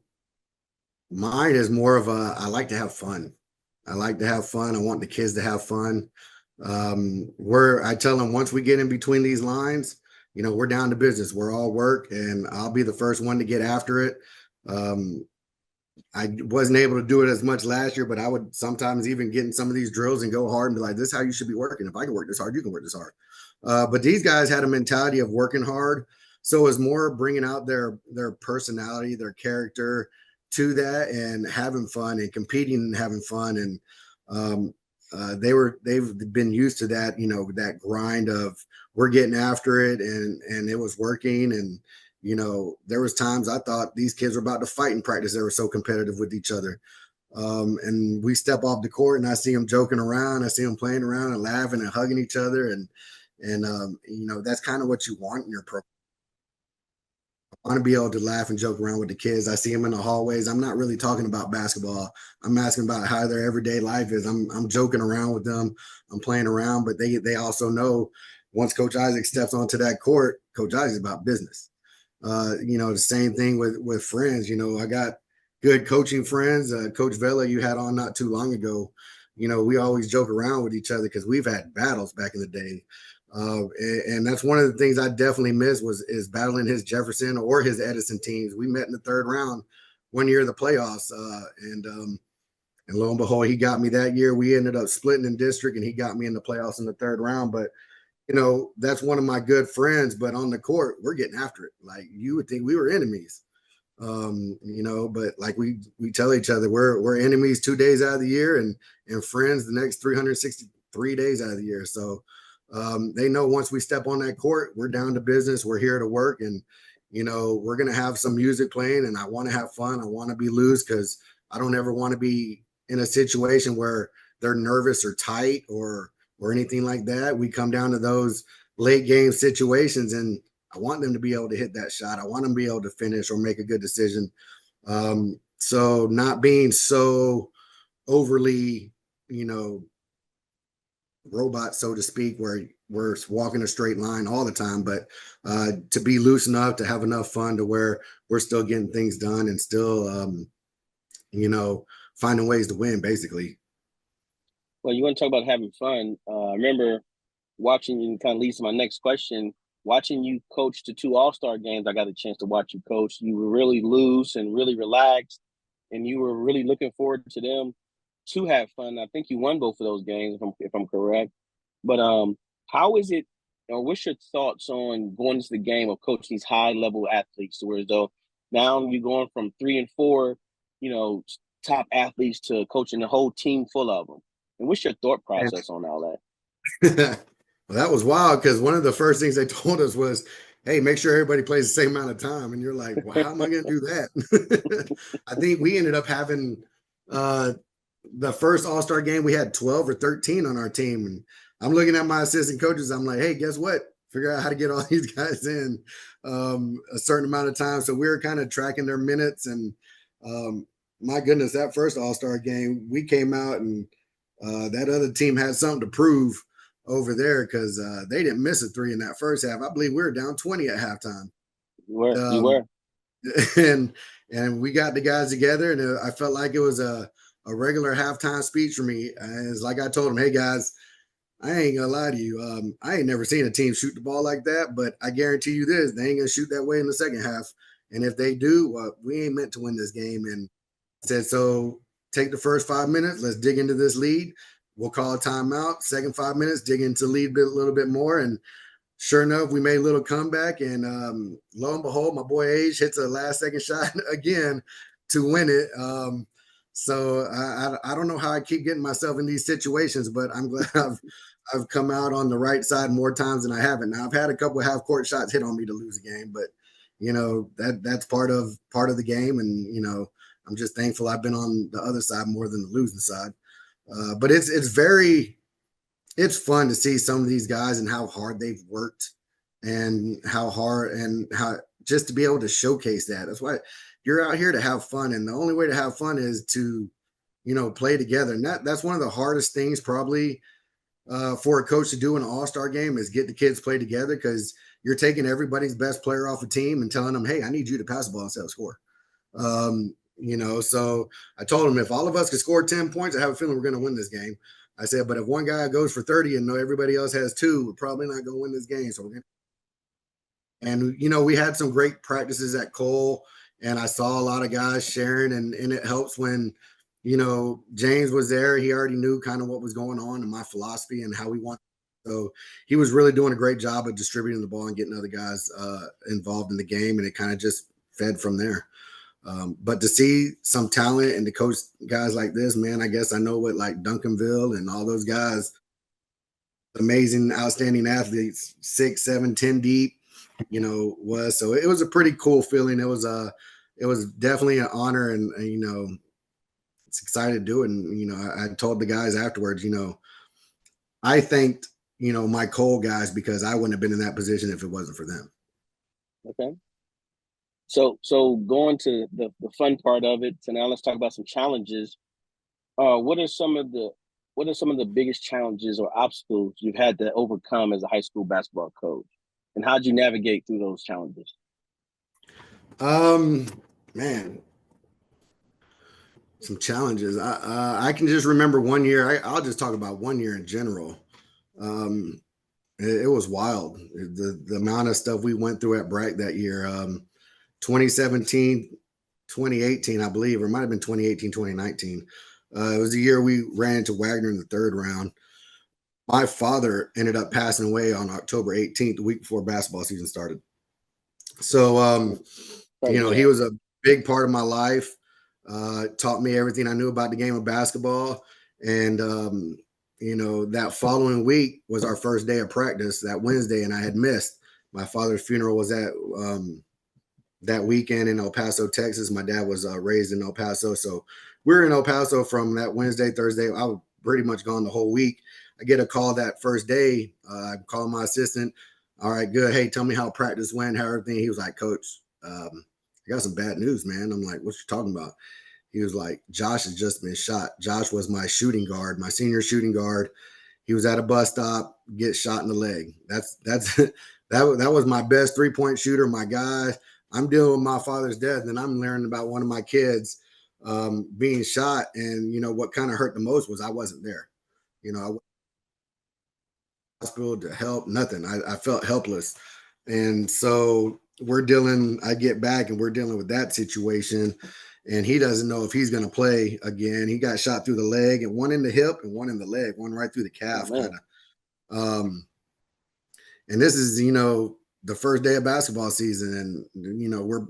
mine is more of I like to have fun. I like to have fun. I want the kids to have fun. Where I tell them once we get in between these lines, we're down to business. We're all work, and I'll be the first one to get after it. I wasn't able to do it as much last year, but I would sometimes even get in some of these drills and go hard and be like, this is how you should be working. If I can work this hard, you can work this hard. But these guys had a mentality of working hard. So it was more bringing out their personality, their character to that and having fun and competing and having fun. And they've been used to that, that grind of we're getting after it and it was working. And there was times I thought these kids were about to fight in practice. They were so competitive with each other. And we step off the court and I see them joking around. I see them playing around and laughing and hugging each other. And that's kind of what you want in your program. want to be able to laugh and joke around with the kids. I see them in the hallways. I'm not really talking about basketball. I'm asking about how their everyday life is. I'm joking around with them. I'm playing around, but they also know once Coach Isaac steps onto that court, Coach Isaac's about business. The same thing with friends. I got good coaching friends. Coach Vela, you had on not too long ago. We always joke around with each other because we've had battles back in the day. And that's one of the things I definitely miss is battling his Jefferson or his Edison teams. We met in the third round one year of the playoffs, and lo and behold, he got me that year. We ended up splitting in district, and he got me in the playoffs in the third round. But that's one of my good friends. But on the court, we're getting after it. Like you would think we were enemies, but like we tell each other we're enemies 2 days out of the year and friends the next 363 days out of the year. So they know once we step on that court, we're down to business. We're here to work, and we're gonna have some music playing. And I want to have fun. I want to be loose because I don't ever want to be in a situation where they're nervous or tight or anything like that. We come down to those late game situations, and I want them to be able to hit that shot. I want them to be able to finish or make a good decision. So not being so overly, robot, so to speak, where we're walking a straight line all the time, but to be loose enough to have enough fun to where we're still getting things done and still, finding ways to win, basically. Well, you want to talk about having fun. I remember watching you, kind of leads to my next question. Watching you coach the 2 All-Star games, I got a chance to watch you coach. You were really loose and really relaxed, and you were really looking forward to them to have fun. I think you won both of those games, if I'm correct. But how is it, or what's your thoughts on going into the game of coaching these high-level athletes, to where though now you're going from 3 and 4, top athletes to coaching the whole team full of them? And what's your thought process on all that? Well, that was wild because one of the first things they told us was, hey, make sure everybody plays the same amount of time. And you're like, well, how am I going to do that? I think we ended up having the first All-Star game, we had 12 or 13 on our team. And I'm looking at my assistant coaches. I'm like, hey, guess what? Figure out how to get all these guys in a certain amount of time. So we were kind of tracking their minutes. And my goodness, that first All-Star game, we came out and that other team had something to prove over there because they didn't miss a 3 in that first half. I believe we were down 20 at halftime. You were. And we got the guys together, and I felt like it was a regular halftime speech for me. It's like I told them, hey guys, I ain't gonna lie to you. I ain't never seen a team shoot the ball like that, but I guarantee you this, they ain't gonna shoot that way in the second half. And if they do, we ain't meant to win this game. And I said, so take the first 5 minutes, let's dig into this lead. We'll call a timeout. Second 5 minutes, dig into the lead a little bit more. And sure enough, we made a little comeback. And lo and behold, my boy Age hits a last-second shot again to win it. So I don't know how I keep getting myself in these situations, but I'm glad I've come out on the right side more times than I haven't. Now I've had a couple of half-court shots hit on me to lose a game, but that's part of the game. And I'm just thankful I've been on the other side more than the losing side. But it's fun to see some of these guys and how hard they've worked and how just to be able to showcase that. That's why you're out here to have fun. And the only way to have fun is to, play together. And that's one of the hardest things probably for a coach to do in an all-star game is get the kids play together, because you're taking everybody's best player off a team and telling them, hey, I need you to pass the ball instead of score. So I told him if all of us could score 10 points, I have a feeling we're going to win this game. I said, but if one guy goes for 30 and everybody else has 2, we're probably not going to win this game. So we had some great practices at Cole, and I saw a lot of guys sharing, and it helps when, James was there. He already knew kind of what was going on and my philosophy and how we want. So he was really doing a great job of distributing the ball and getting other guys involved in the game, and it kind of just fed from there. But to see some talent and to coach guys like this, man, I guess I know what like Duncanville and all those guys, amazing, outstanding athletes, 6, 7, 10 deep, was. So it was a pretty cool feeling. It was definitely an honor, and it's excited to do it. And, I told the guys afterwards, I thanked, my Cole guys, because I wouldn't have been in that position if it wasn't for them. Okay. So going to the fun part of it. So now let's talk about some challenges. What are some of the biggest challenges or obstacles you've had to overcome as a high school basketball coach, and how'd you navigate through those challenges? Um, man, some challenges. I can just remember one year. I'll just talk about one year in general. Um, it was wild. The amount of stuff we went through at Brack that year. 2017, 2018, I believe, or it might have been 2018, 2019. It was the year we ran into Wagner in the third round. My father ended up passing away on October 18th, the week before basketball season started. So, he was a big part of my life. Taught me everything I knew about the game of basketball. And, that following week was our first day of practice, that Wednesday, and I had missed. My father's funeral was that weekend in El Paso, Texas. My dad was raised in El Paso. So we were in El Paso from that Wednesday, Thursday. I was pretty much gone the whole week. I get a call that first day. I call my assistant. All right, good. Hey, tell me how practice went, how everything. He was like, Coach, I got some bad news, man. I'm like, what you talking about? He was like, Josh has just been shot. Josh was my shooting guard, my senior shooting guard. He was at a bus stop, gets shot in the leg. That's that was my best 3-point shooter, my guy. I'm dealing with my father's death, and I'm learning about one of my kids being shot. And what kind of hurt the most was I wasn't there. I went to the hospital to help, nothing. I felt helpless, and so I get back and we're dealing with that situation, and he doesn't know if he's going to play again. He got shot through the leg, and one in the hip and one in the leg, one right through the Oh calf, man. kind of. And this is the first day of basketball season, and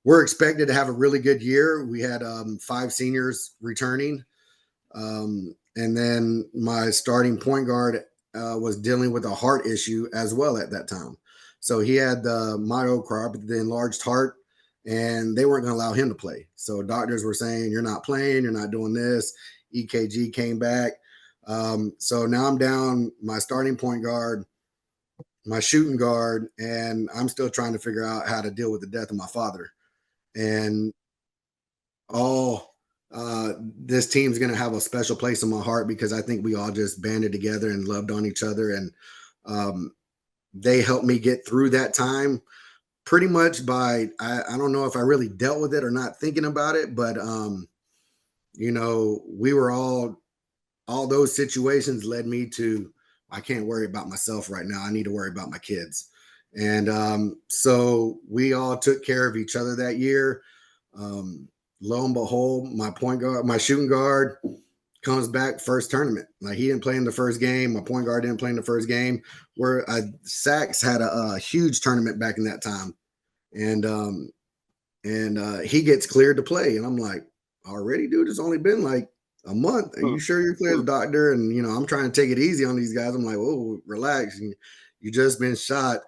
we're expected to have a really good year. We had 5 seniors returning, and then my starting point guard was dealing with a heart issue as well at that time. So he had the myocarditis, the enlarged heart, and they weren't going to allow him to play. So doctors were saying, "You're not playing. You're not doing this." EKG came back. So now I'm down my starting point guard, my shooting guard, and I'm still trying to figure out how to deal with the death of my father. And all this team's going to have a special place in my heart because I think we all just banded together and loved on each other. And they helped me get through that time pretty much I don't know if I really dealt with it or not thinking about it, but, we were all those situations led me to, I can't worry about myself right now. I need to worry about my kids. And so we all took care of each other that year. Lo and behold, my point guard, my shooting guard comes back first tournament. Like, he didn't play in the first game. My point guard didn't play in the first game. Where Sachs had a huge tournament back in that time. And he gets cleared to play. And I'm like, already, dude, it's only been like a month. Are you sure you're clear? The doctor? And I'm trying to take it easy on these guys. I'm like, oh, relax. You just been shot.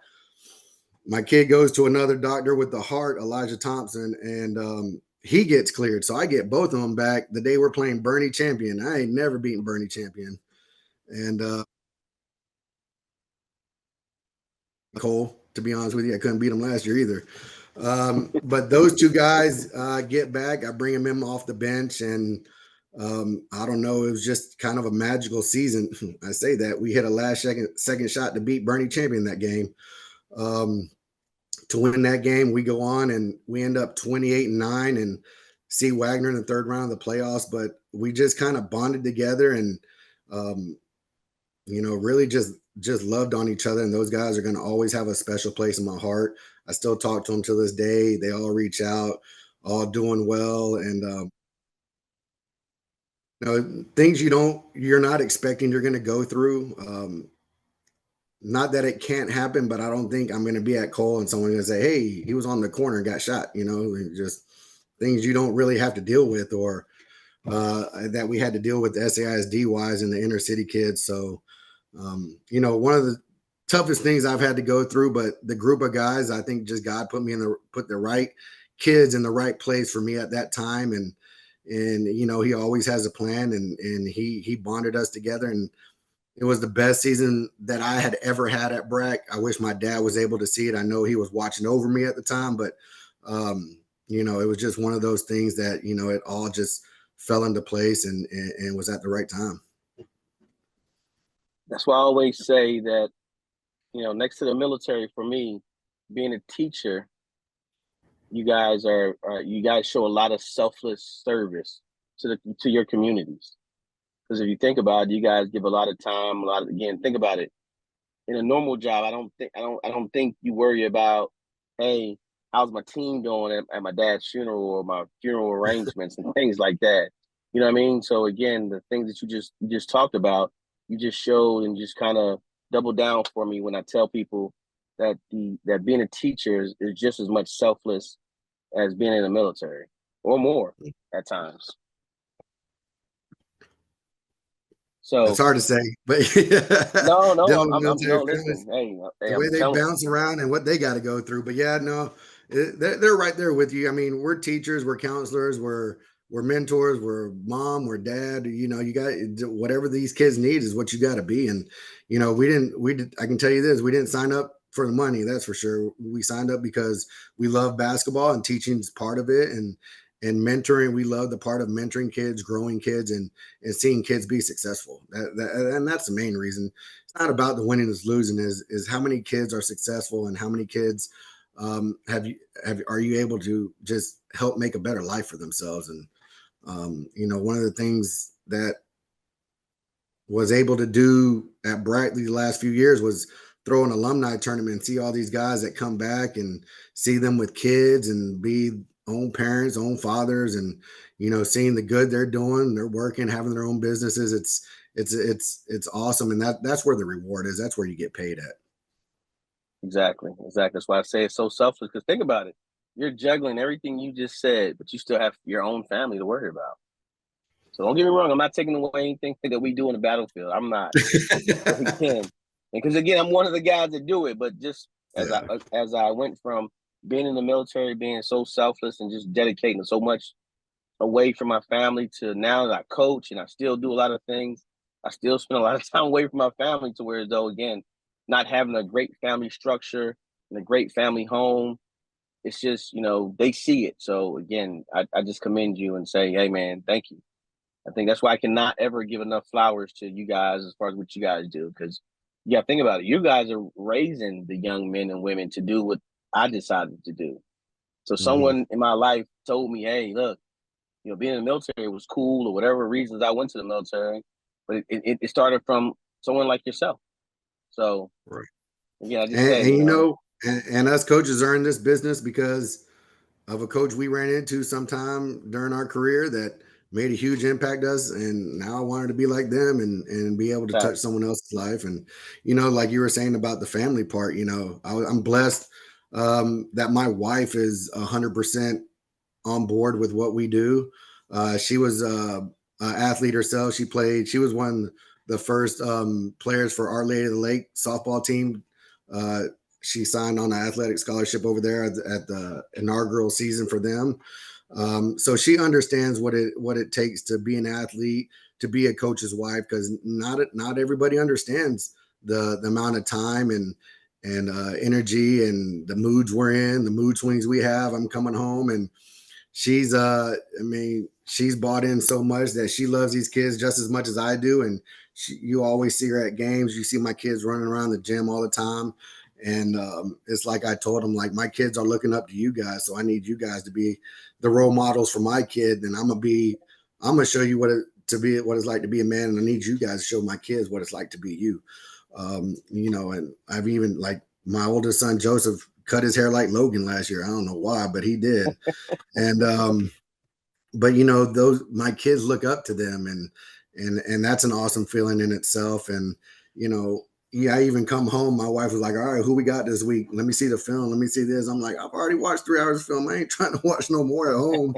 My kid goes to another doctor with the heart, Elijah Thompson, and he gets cleared. So I get both of them back the day we're playing Bernie Champion. I ain't never beaten Bernie Champion. And Cole, to be honest with you, I couldn't beat him last year either. But those two guys get back. I bring them in off the bench, and I don't know. It was just kind of a magical season. I say that we hit a last second shot to beat Bernie Champion that game. To win that game, we go on and we end up 28-9 and see Wagner in the third round of the playoffs. But we just kind of bonded together and, really just loved on each other. And those guys are going to always have a special place in my heart. I still talk to them to this day. They all reach out, all doing well. And, things you're not expecting you're going to go through. Not that it can't happen, but I don't think I'm going to be at Cole and someone's going to say, hey, he was on the corner and got shot, just things you don't really have to deal with, or that we had to deal with the SAISD wise and the inner city kids. So, one of the toughest things I've had to go through, but the group of guys, I think just God put the right kids in the right place for me at that time. And he always has a plan, and he bonded us together, and it was the best season that I had ever had at Brack. I wish my dad was able to see it. I know he was watching over me at the time, but You know, it was just one of those things that, you know, it all just fell into place and was at the right time. That's why I always say that, next to the military, for me, being a teacher, you guys show a lot of selfless service to your communities. Because if you think about it, you guys give a lot of time, again, think about it. In a normal job, I don't think you worry about, hey, how's my team doing at my dad's funeral or my funeral arrangements and things like that. You know what I mean? So again, the things that you just talked about, you just showed and just kind of double down for me when I tell people that being a teacher is just as much selfless as being in the military or more at times. That's So hard to say, but no, no, dealing with military no. families, Listen, hey, the way I'm they telling. bounce around and what they got to go through. But yeah, no, they're right there with you. I mean, we're teachers, we're counselors, we're mentors, we're mom, we're dad. You know, you got whatever these kids need is what you got to be. And you know, we did. I can tell you this: we didn't sign up for the money. That's for sure. We signed up because we love basketball and teaching is part of it, and mentoring. We love the part of mentoring kids, growing kids, and seeing kids be successful. And that's the main reason. It's not about the winning is losing. Is how many kids are successful and how many kids are you able to just help make a better life for themselves. And you know, one of the things that was able to do at Brackley the last few years was throw an alumni tournament and see all these guys that come back and see them with kids and be own parents, own fathers, and you know, seeing the good they're doing, they're working, having their own businesses. It's awesome, and that's where the reward is. That's where you get paid at. Exactly, exactly. That's why I say it's so selfless. Because think about it, you're juggling everything you just said, but you still have your own family to worry about. So don't get me wrong, I'm not taking away anything that we do in the battlefield. I'm not. But again, because again, I'm one of the guys that do it. But just Yeah. as I went from being in the military, being so selfless and just dedicating so much away from my family to now that I coach and I still do a lot of things, I still spend a lot of time away from my family to where though again, not having a great family structure and a great family home, it's just, they see it. So again, I just commend you and say, hey man, thank you. I think that's why I cannot ever give enough flowers to you guys as far as what you guys do. Because yeah, think about it. You guys are raising the young men and women to do what I decided to do. So Mhm. someone in my life told me, hey, look, being in the military was cool or whatever reasons I went to the military, but it started from someone like yourself. So Right. again, I just say, And you know, and us coaches are in this business because of a coach we ran into sometime during our career that made a huge impact us, and now I wanted to be like them and be able to touch facts. someone else's life. And you know, like you were saying about the family part, you know, I'm blessed that my wife is 100% on board with what we do. She was an athlete herself. She was one of the first players for Our Lady of the Lake softball team. Uh, she signed on an athletic scholarship over there at the inaugural season for them. So she understands what it takes to be an athlete, to be a coach's wife, because not everybody understands the amount of time and energy and the moods we're in, the mood swings we have. I'm coming home and she's I mean, she's bought in so much that she loves these kids just as much as I do. And you always see her at games. You see my kids running around the gym all the time. And it's like I told them, like, my kids are looking up to you guys, so I need you guys to be the role models for my kid. And I'm gonna show you what it's like to be a man, and I need you guys to show my kids what it's like to be you. You know, and I've even, like, my oldest son Joseph cut his hair like Logan last year. I don't know why, but he did. And but you know, those my kids look up to them, and that's an awesome feeling in itself. And you know, yeah, I even come home, my wife was like, all right, who we got this week? Let me see the film, let me see this. I'm like, I've already watched 3 hours of film, I ain't trying to watch no more at home.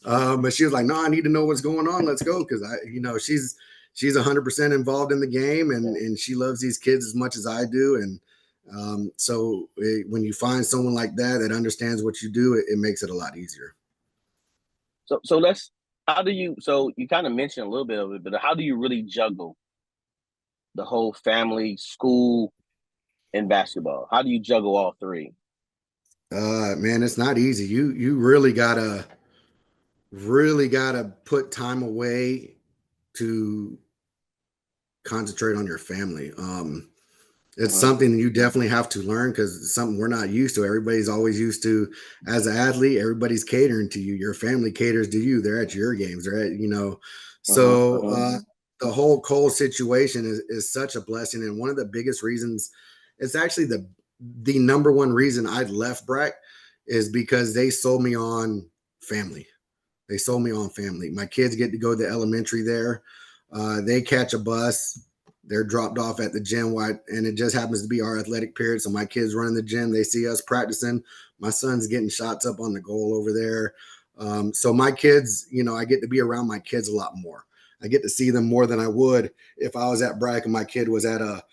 But she was like, no, I need to know what's going on, let's go. Because I, you know, she's 100% involved in the game, Yeah. and she loves these kids as much as I do. And when you find someone like that understands what you do, it makes it a lot easier. So let's. How do you? So you kind of mentioned a little bit of it, but how do you really juggle the whole family, school, and basketball? How do you juggle all three? Man, it's not easy. You really gotta put time away to concentrate on your family. It's Mhm. something you definitely have to learn because it's something we're not used to. Everybody's always used to, as an athlete, everybody's catering to you. Your family caters to you. They're at your games. They're at, Mhm. So Mhm. the whole Cole situation is such a blessing. And one of the biggest reasons, it's actually the number one reason I left Brack is because they sold me on family. They sold me on family. My kids get to go to elementary there. They catch a bus. They're dropped off at the gym, and it just happens to be our athletic period. So my kids run in the gym. They see us practicing. My son's getting shots up on the goal over there. So my kids, I get to be around my kids a lot more. I get to see them more than I would if I was at Brack and my kid was at a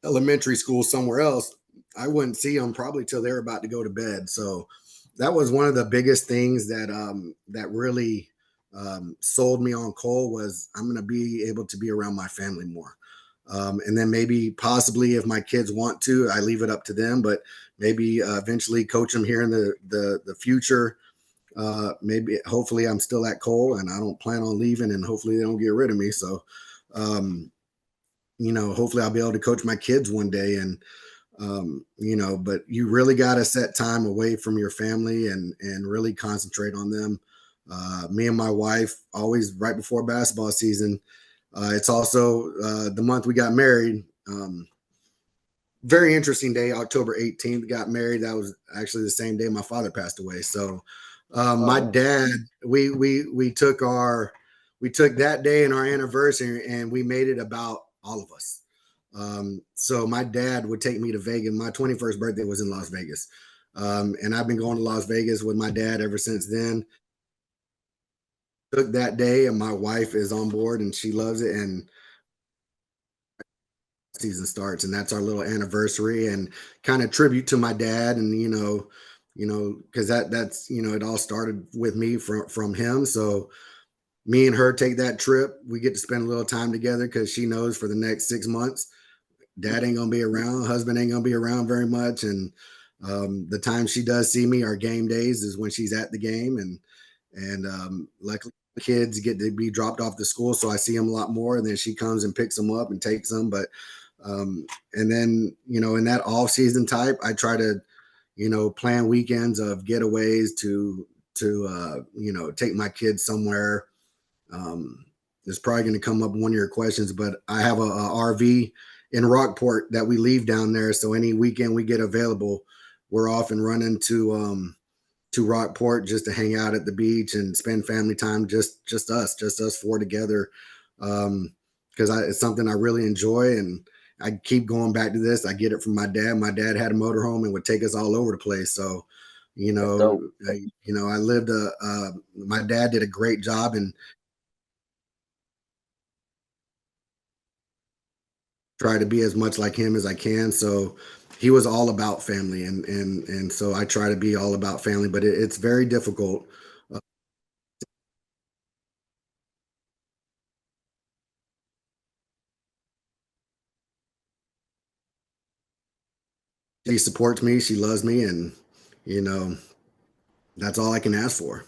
elementary school somewhere else. I wouldn't see them probably till they're about to go to bed. So that was one of the biggest things that really sold me on Cole was I'm going to be able to be around my family more. And then maybe possibly if my kids want to, I leave it up to them, but maybe eventually coach them here in the future. Maybe hopefully I'm still at Cole and I don't plan on leaving and hopefully they don't get rid of me. So, um, hopefully I'll be able to coach my kids one day and but you really got to set time away from your family and really concentrate on them. Me and my wife always right before basketball season. It's also the month we got married. Very interesting day, October 18th, got married. That was actually the same day my father passed away. So Oh my wow. dad, we took that day and our anniversary and we made it about all of us. So my dad would take me to Vegas. My 21st birthday was in Las Vegas. And I've been going to Las Vegas with my dad ever since then. Took that day and my wife is on board and she loves it. And season starts and that's our little anniversary and kind of tribute to my dad and because that's it all started with me from him. So me and her take that trip, we get to spend a little time together because she knows for the next 6 months dad ain't gonna be around, husband ain't gonna be around very much. And the time she does see me, our game days is when she's at the game. And luckily the kids get to be dropped off to school, so I see them a lot more. And then she comes and picks them up and takes them. But and then in that off season type, I try to plan weekends of getaways to take my kids somewhere. It's probably going to come up in one of your questions, but I have a RV in Rockport that we leave down there. So any weekend we get available, we're off and running to Rockport just to hang out at the beach and spend family time. Just us four together. Because it's something I really enjoy, and I keep going back to this. I get it from my dad. My dad had a motorhome and would take us all over the place. So, That's dope. I lived my dad did a great job and try to be as much like him as I can. So he was all about family, and so I try to be all about family, but it's very difficult. Uh, she supports me, she loves me, and you know that's all I can ask for.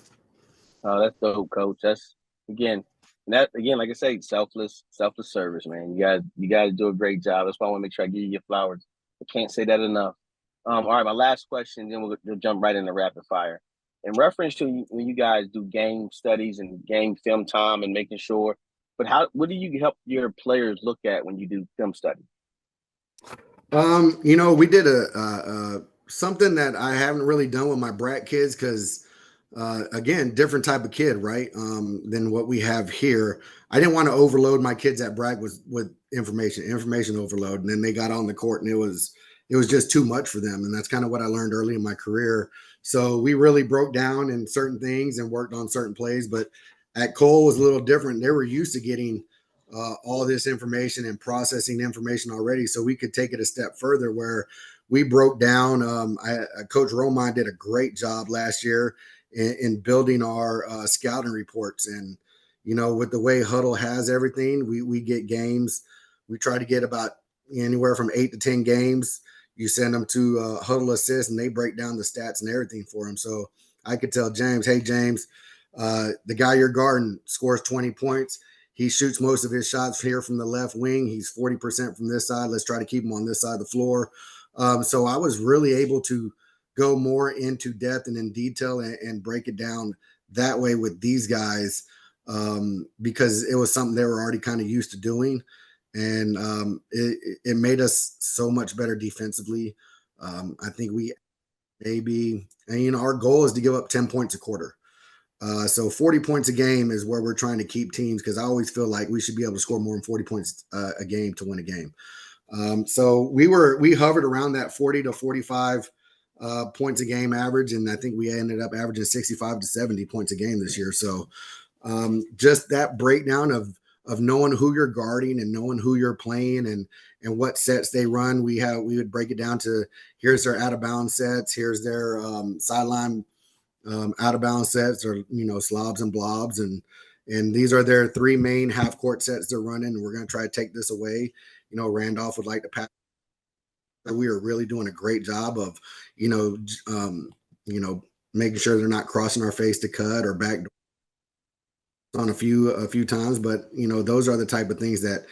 Oh, that's dope, coach. That's again, that again, like I say, selfless service, man. You got to do a great job. That's why I want to make sure I give you your flowers. I can't say that enough. All right, my last question, then we'll jump right into rapid fire. In reference to when you guys do game studies and game film time and making sure, but what do you help your players look at when you do film study? We did a something that I haven't really done with my brat kids because, again, different type of kid, right? Than what we have here. I didn't want to overload my kids at Bragg with information overload, and then they got on the court and it was just too much for them, and that's kind of what I learned early in my career. So we really broke down in certain things and worked on certain plays, but at Cole was a little different. They were used to getting all this information and processing information already. So we could take it a step further where we broke down. Coach Romine did a great job last year in building our scouting reports. And, with the way Huddle has everything, we get games. We try to get about anywhere from 8 to 10 games. you send them to Huddle Assist, and they break down the stats and everything for them. So I could tell James, hey, James, the guy you're guarding scores 20 points. He shoots most of his shots here from the left wing. He's 40% from this side. Let's try to keep him on this side of the floor. So I was really able to go more into depth and in detail and break it down that way with these guys, because it was something they were already kind of used to doing. And it made us so much better defensively. I think we maybe, and our goal is to give up 10 points a quarter. So 40 points a game is where we're trying to keep teams, because I always feel like we should be able to score more than 40 points a game to win a game. So we hovered around that 40 to 45 points a game average, and I think we ended up averaging 65 to 70 points a game this year. So just that breakdown of knowing who you're guarding and knowing who you're playing and what sets they run, we would break it down to, here's their out of bounds sets, here's their sideline out of bounds sets, or slobs and blobs, and these are their three main half court sets they're running, and we're going to try to take this away. Randolph would like to pass. We are really doing a great job of making sure they're not crossing our face to cut or back on a few times, but those are the type of things that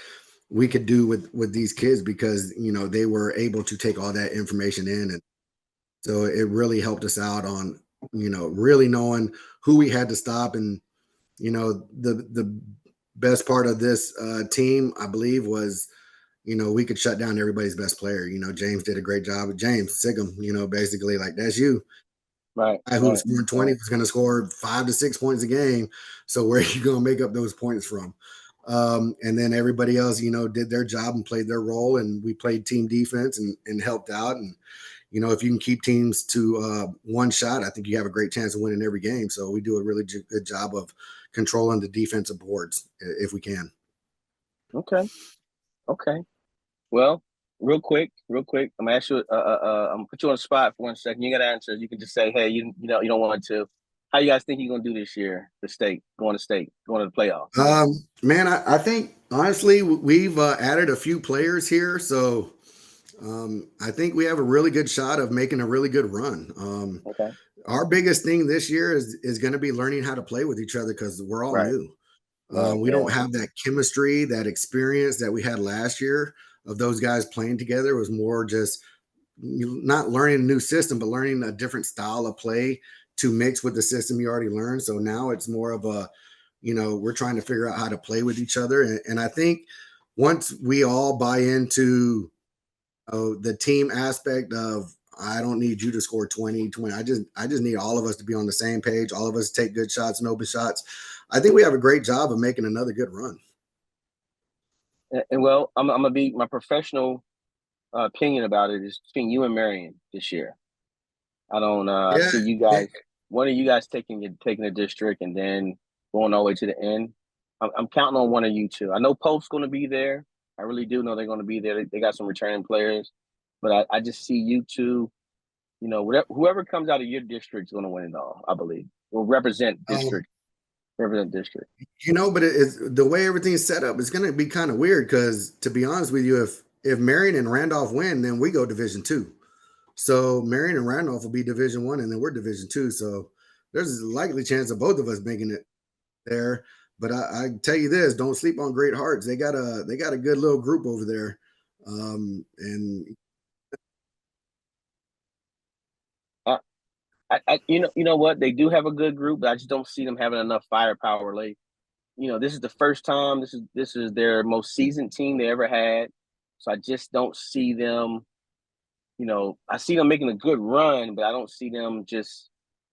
we could do with these kids, because they were able to take all that information in, and so it really helped us out on really knowing who we had to stop. And the best part of this team, I believe, was we could shut down everybody's best player. James did a great job. James Sigum, basically, like, that's you. Right. Guy who was scoring 20 was going to score 5 to 6 points a game. So where are you going to make up those points from? And then everybody else, did their job and played their role, and we played team defense and helped out. And if you can keep teams to one shot, I think you have a great chance of winning every game. So we do a really good job of controlling the defensive boards if we can. Okay. Well, real quick, I'm gonna ask you. I'm gonna put you on the spot for 1 second. You got to answer. You can just say, "Hey, you don't want to." How you guys think you're gonna do this year? Going to the playoffs. Man, I think honestly we've added a few players here, so I think we have a really good shot of making a really good run. Okay. Our biggest thing this year is going to be learning how to play with each other, because we're all Right. new. Right. We don't have that chemistry, that experience that we had last year of those guys playing together. It was more just not learning a new system, but learning a different style of play to mix with the system you already learned. So now it's more of a, we're trying to figure out how to play with each other. And I think once we all buy into the team aspect of, I don't need you to score 20. I just need all of us to be on the same page. All of us take good shots and open shots. I think we have a great job of making another good run. And well, I'm gonna be my professional opinion about it is between you and Marion this year. I don't see you guys. One of you guys taking the district and then going all the way to the end. I'm counting on one of you two. I know Pope's going to be there. I really do know they're going to be there. They got some returning players, but I just see you two. Whoever comes out of your district is going to win it all. I believe will represent district. But it's the way everything's set up. It's going to be kind of weird, because to be honest with you, if Marion and Randolph win, then we go Division II. So Marion and Randolph will be Division I, and then we're Division II. So there's a likely chance of both of us making it there. But I tell you this: don't sleep on Great Hearts. They got a good little group over there, and you know what? They do have a good group, but I just don't see them having enough firepower. Like, this is the first time. This is their most seasoned team they ever had. So I just don't see them. I see them making a good run, but I don't see them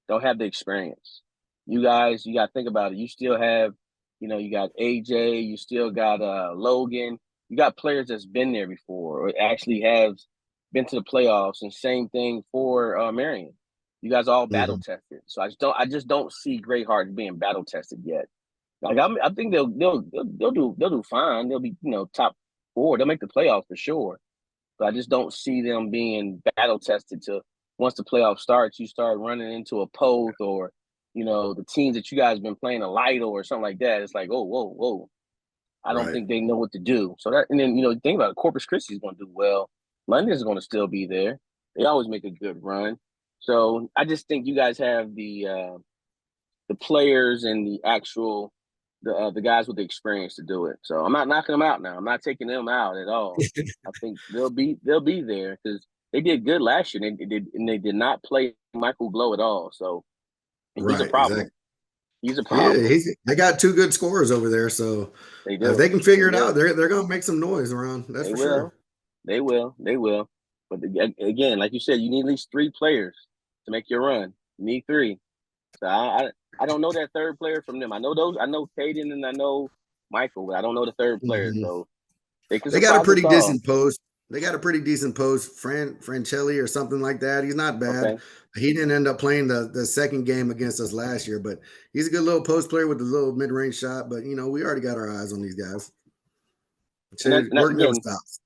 don't have the experience. You guys, you got to think about it. You still have, you got AJ, you still got Logan. You got players that's been there before or actually have been to the playoffs, and same thing for Marion. You guys all battle tested. So I just don't see Great Hearts being battle tested yet. Like I think they'll do fine. They'll be, top 4. They'll make the playoffs for sure. But I just don't see them being battle tested to once the playoff starts, you start running into a Poth or, the teams that you guys have been playing a Lido or something like that. It's like, oh, whoa. I don't think they know what to do. So that, and then, think about it, Corpus Christi is going to do well. London's going to still be there. They always make a good run. So I just think you guys have the players and the actual the guys with the experience to do it. So I'm not knocking them out now. I'm not taking them out at all. I think they'll be there because they did good last year. And they did not play Michael Glow at all. So and he's a Right, problem. exactly. He's a Yeah, problem. they got two good scorers over there. So They if do. they can figure They it out, do. they're gonna make some noise around. That's They for sure. will. They will. They will. But again, like you said, you need at least 3 players to make your run. You need 3. So I don't know that third player from them. I know those. I know Caden and I know Michael, but I don't know the third player. Mhm. So they can They got a surprise us pretty all. decent post. They got a pretty decent post, Francelli or something like that. He's not bad. Okay. He didn't end up playing the second game against us last year, but he's a good little post player with a little mid range shot. But we already got our eyes on these guys. And Work never again, stops.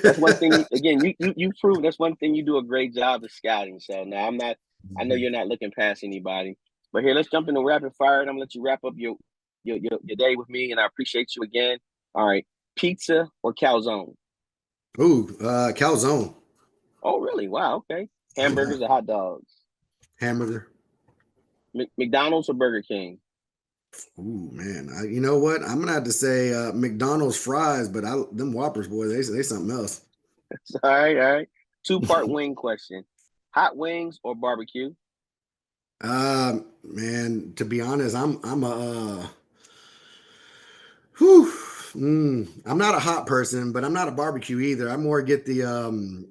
that's one thing. Again, you prove that's one thing you do a great job of scouting. So now I'm not. I know you're not looking past anybody. But here, let's jump into rapid fire, and I'm gonna let you wrap up your day with me. And I appreciate you again. All right, pizza or calzone? Ooh, calzone. Oh, really? Wow. Okay. Yeah, Hamburgers or hot dogs? hamburger. McDonald's or Burger King? Ooh, man. You know what? I'm gonna have to say McDonald's fries, but them Whoppers, boy, they something else. All right, all right. 2-part wing question: hot wings or barbecue? Man, to be honest, I'm a whew, I'm not a hot person, but I'm not a barbecue either. I more get Lemon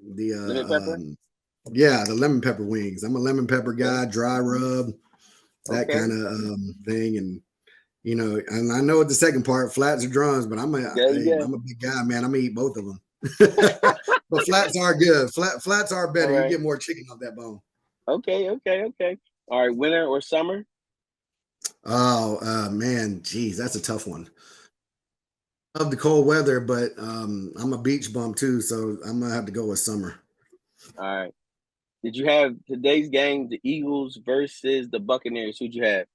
pepper? yeah, the lemon pepper wings. I'm a lemon pepper Okay. guy, dry rub, that Okay. kind of thing. And and I know what the second part, flats or drums, but There you go. I'm a big guy, man. I'm gonna eat both of them. But flats are good. Flats are All better. You right. get more chicken off that bone. Okay. Okay. Okay. All right. Winter or summer? Oh man, geez, that's a tough one. Love the cold weather, but I'm a beach bum too, so I'm gonna have to go with summer. All right. Did you have today's game, the Eagles versus the Buccaneers? Who'd you have?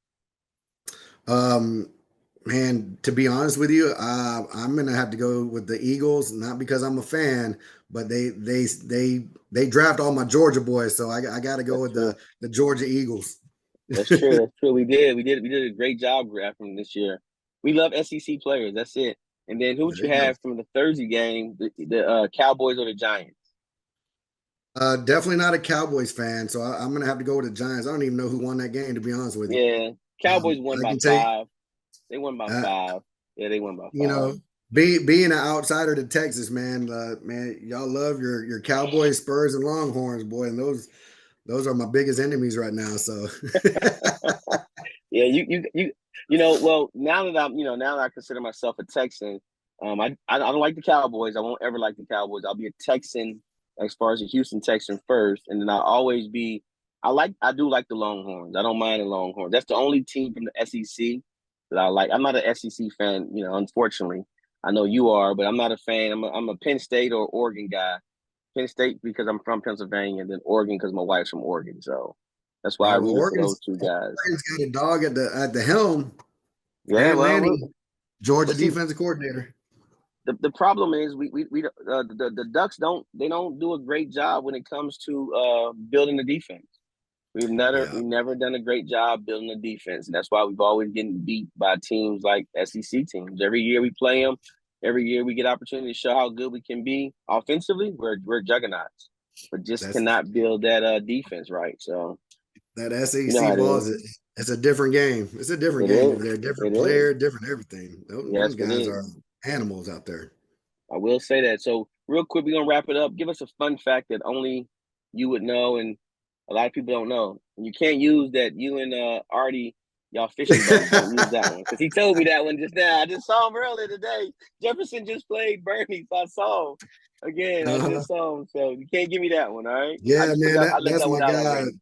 Um, Man, to be honest with you, I'm gonna have to go with the Eagles, not because I'm a fan, but they draft all my Georgia boys, so I got to go That's with true. the Georgia Eagles. That's true. That's true. We did a great job drafting this year. We love SEC players. That's it. And then who'd There you you go. have from the Thursday game, the Cowboys or the Giants? Definitely not a Cowboys fan, so I'm gonna have to go with the Giants. I don't even know who won that game, to be honest with you. Yeah, Cowboys won I by can tell you, 5. They won by uh, 5. Yeah, they won by you 5. know, being an outsider to Texas, man, y'all love your Cowboys, Spurs, and Longhorns, boy, and those are my biggest enemies right now. So Yeah, well, now that I consider myself a Texan, I don't like the Cowboys. I won't ever like the Cowboys. I'll be a Texan as far as a Houston Texan first, and then I'll always be. I do like the Longhorns. I don't mind the Longhorns. That's the only team from the SEC that I like. I'm not an SEC fan, unfortunately. I know you are, but I'm not a fan. I'm a Penn State or Oregon guy. Penn State because I'm from Pennsylvania, and then Oregon because my wife's from Oregon. So that's why I well, rooted for those two guys. Oregon's got a dog at the helm. Yeah, Aaron well, look, Lanning, Georgia but see, defensive coordinator. the problem is the Ducks don't do a great job when it comes to building the defense. Yeah, We've never done a great job building the defense, and that's why we've always getting beat by teams like SEC teams. Every year we play them. Every year we get opportunity to show how good we can be offensively. We're juggernauts, but just that's cannot build that defense right. So that you know how SEC it ball is. is it's a different game. It's a different It game is. over there. It Different is. player, different everything. Them Yes, it guys is. are animals out there. I will say that. So real quick, we're gonna wrap it up. Give us a fun fact that only you would know and a lot of people don't know. And you can't use that you and Artie, y'all fishing buddies. Don't use that one. Because he told me that one just now. I just saw him earlier today. Jefferson just played Bernie, so I saw him. Again, I Uh-huh. just saw him. So you can't give me that one, all right? Yeah, man, I left that's that my one out guy. already.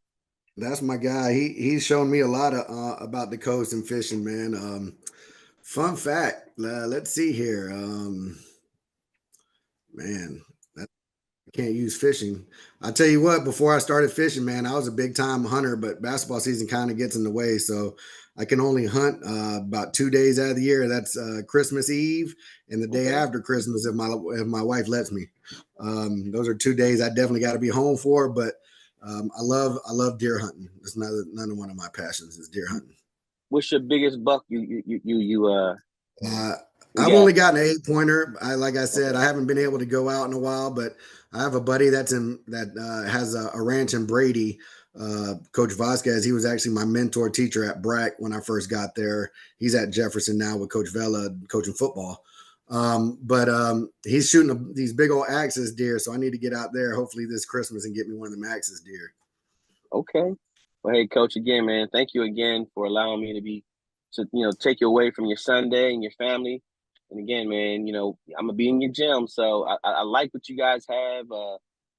That's my guy. He's shown me a lot of about the coast and fishing, man. Fun fact. Let's see here. Man, can't use fishing. I tell you what, before I started fishing, man, I was a big time hunter, but basketball season kind of gets in the way. So I can only hunt about 2 days out of the year. That's Christmas Eve and the day Okay. after Christmas if my wife lets me. Those are 2 days I definitely got to be home for. But I love deer hunting. It's another one of my passions is deer hunting. What's your biggest buck Uh, you I've got? only gotten an 8 pointer. Like I said, Okay. I haven't been able to go out in a while, but I have a buddy that has a ranch in Brady. Coach Vasquez, he was actually my mentor teacher at Brack when I first got there. He's at Jefferson now with Coach Vela coaching football. But he's shooting these big old axis deer, so I need to get out there hopefully this Christmas and get me one of them axis deer. Okay. Well, hey, Coach, again, man, thank you again for allowing me to take you away from your Sunday and your family. And again, man, I'm gonna be in your gym, so I like what you guys have.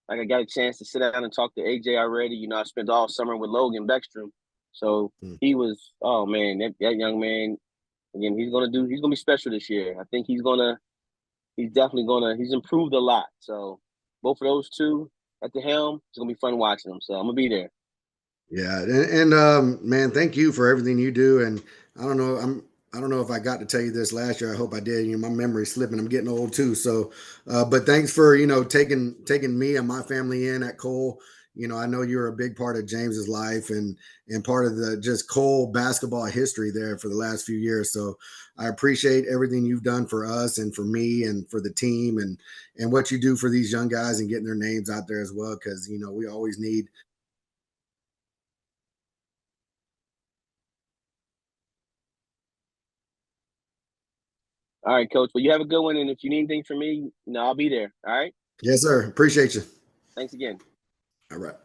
Like I got a chance to sit down and talk to AJ already. I spent all summer with Logan Beckstrom, so Hmm. he was, oh man, that young man. Again, he's gonna be special this year. I think he's improved a lot. So both of those two at the helm, it's gonna be fun watching them. So I'm gonna be there. Yeah, and man, thank you for everything you do. And I don't know, I don't know if I got to tell you this last year. I hope I did. My memory's slipping. I'm getting old too. So, but thanks for taking me and my family in at Cole. I know you're a big part of James's life and part of the just Cole basketball history there for the last few years. So I appreciate everything you've done for us and for me and for the team and what you do for these young guys and getting their names out there as well. Because we always need. All right, Coach. Well, you have a good one, and if you need anything from me, I'll be there. All right. Yes, sir. Appreciate you. Thanks again. All right.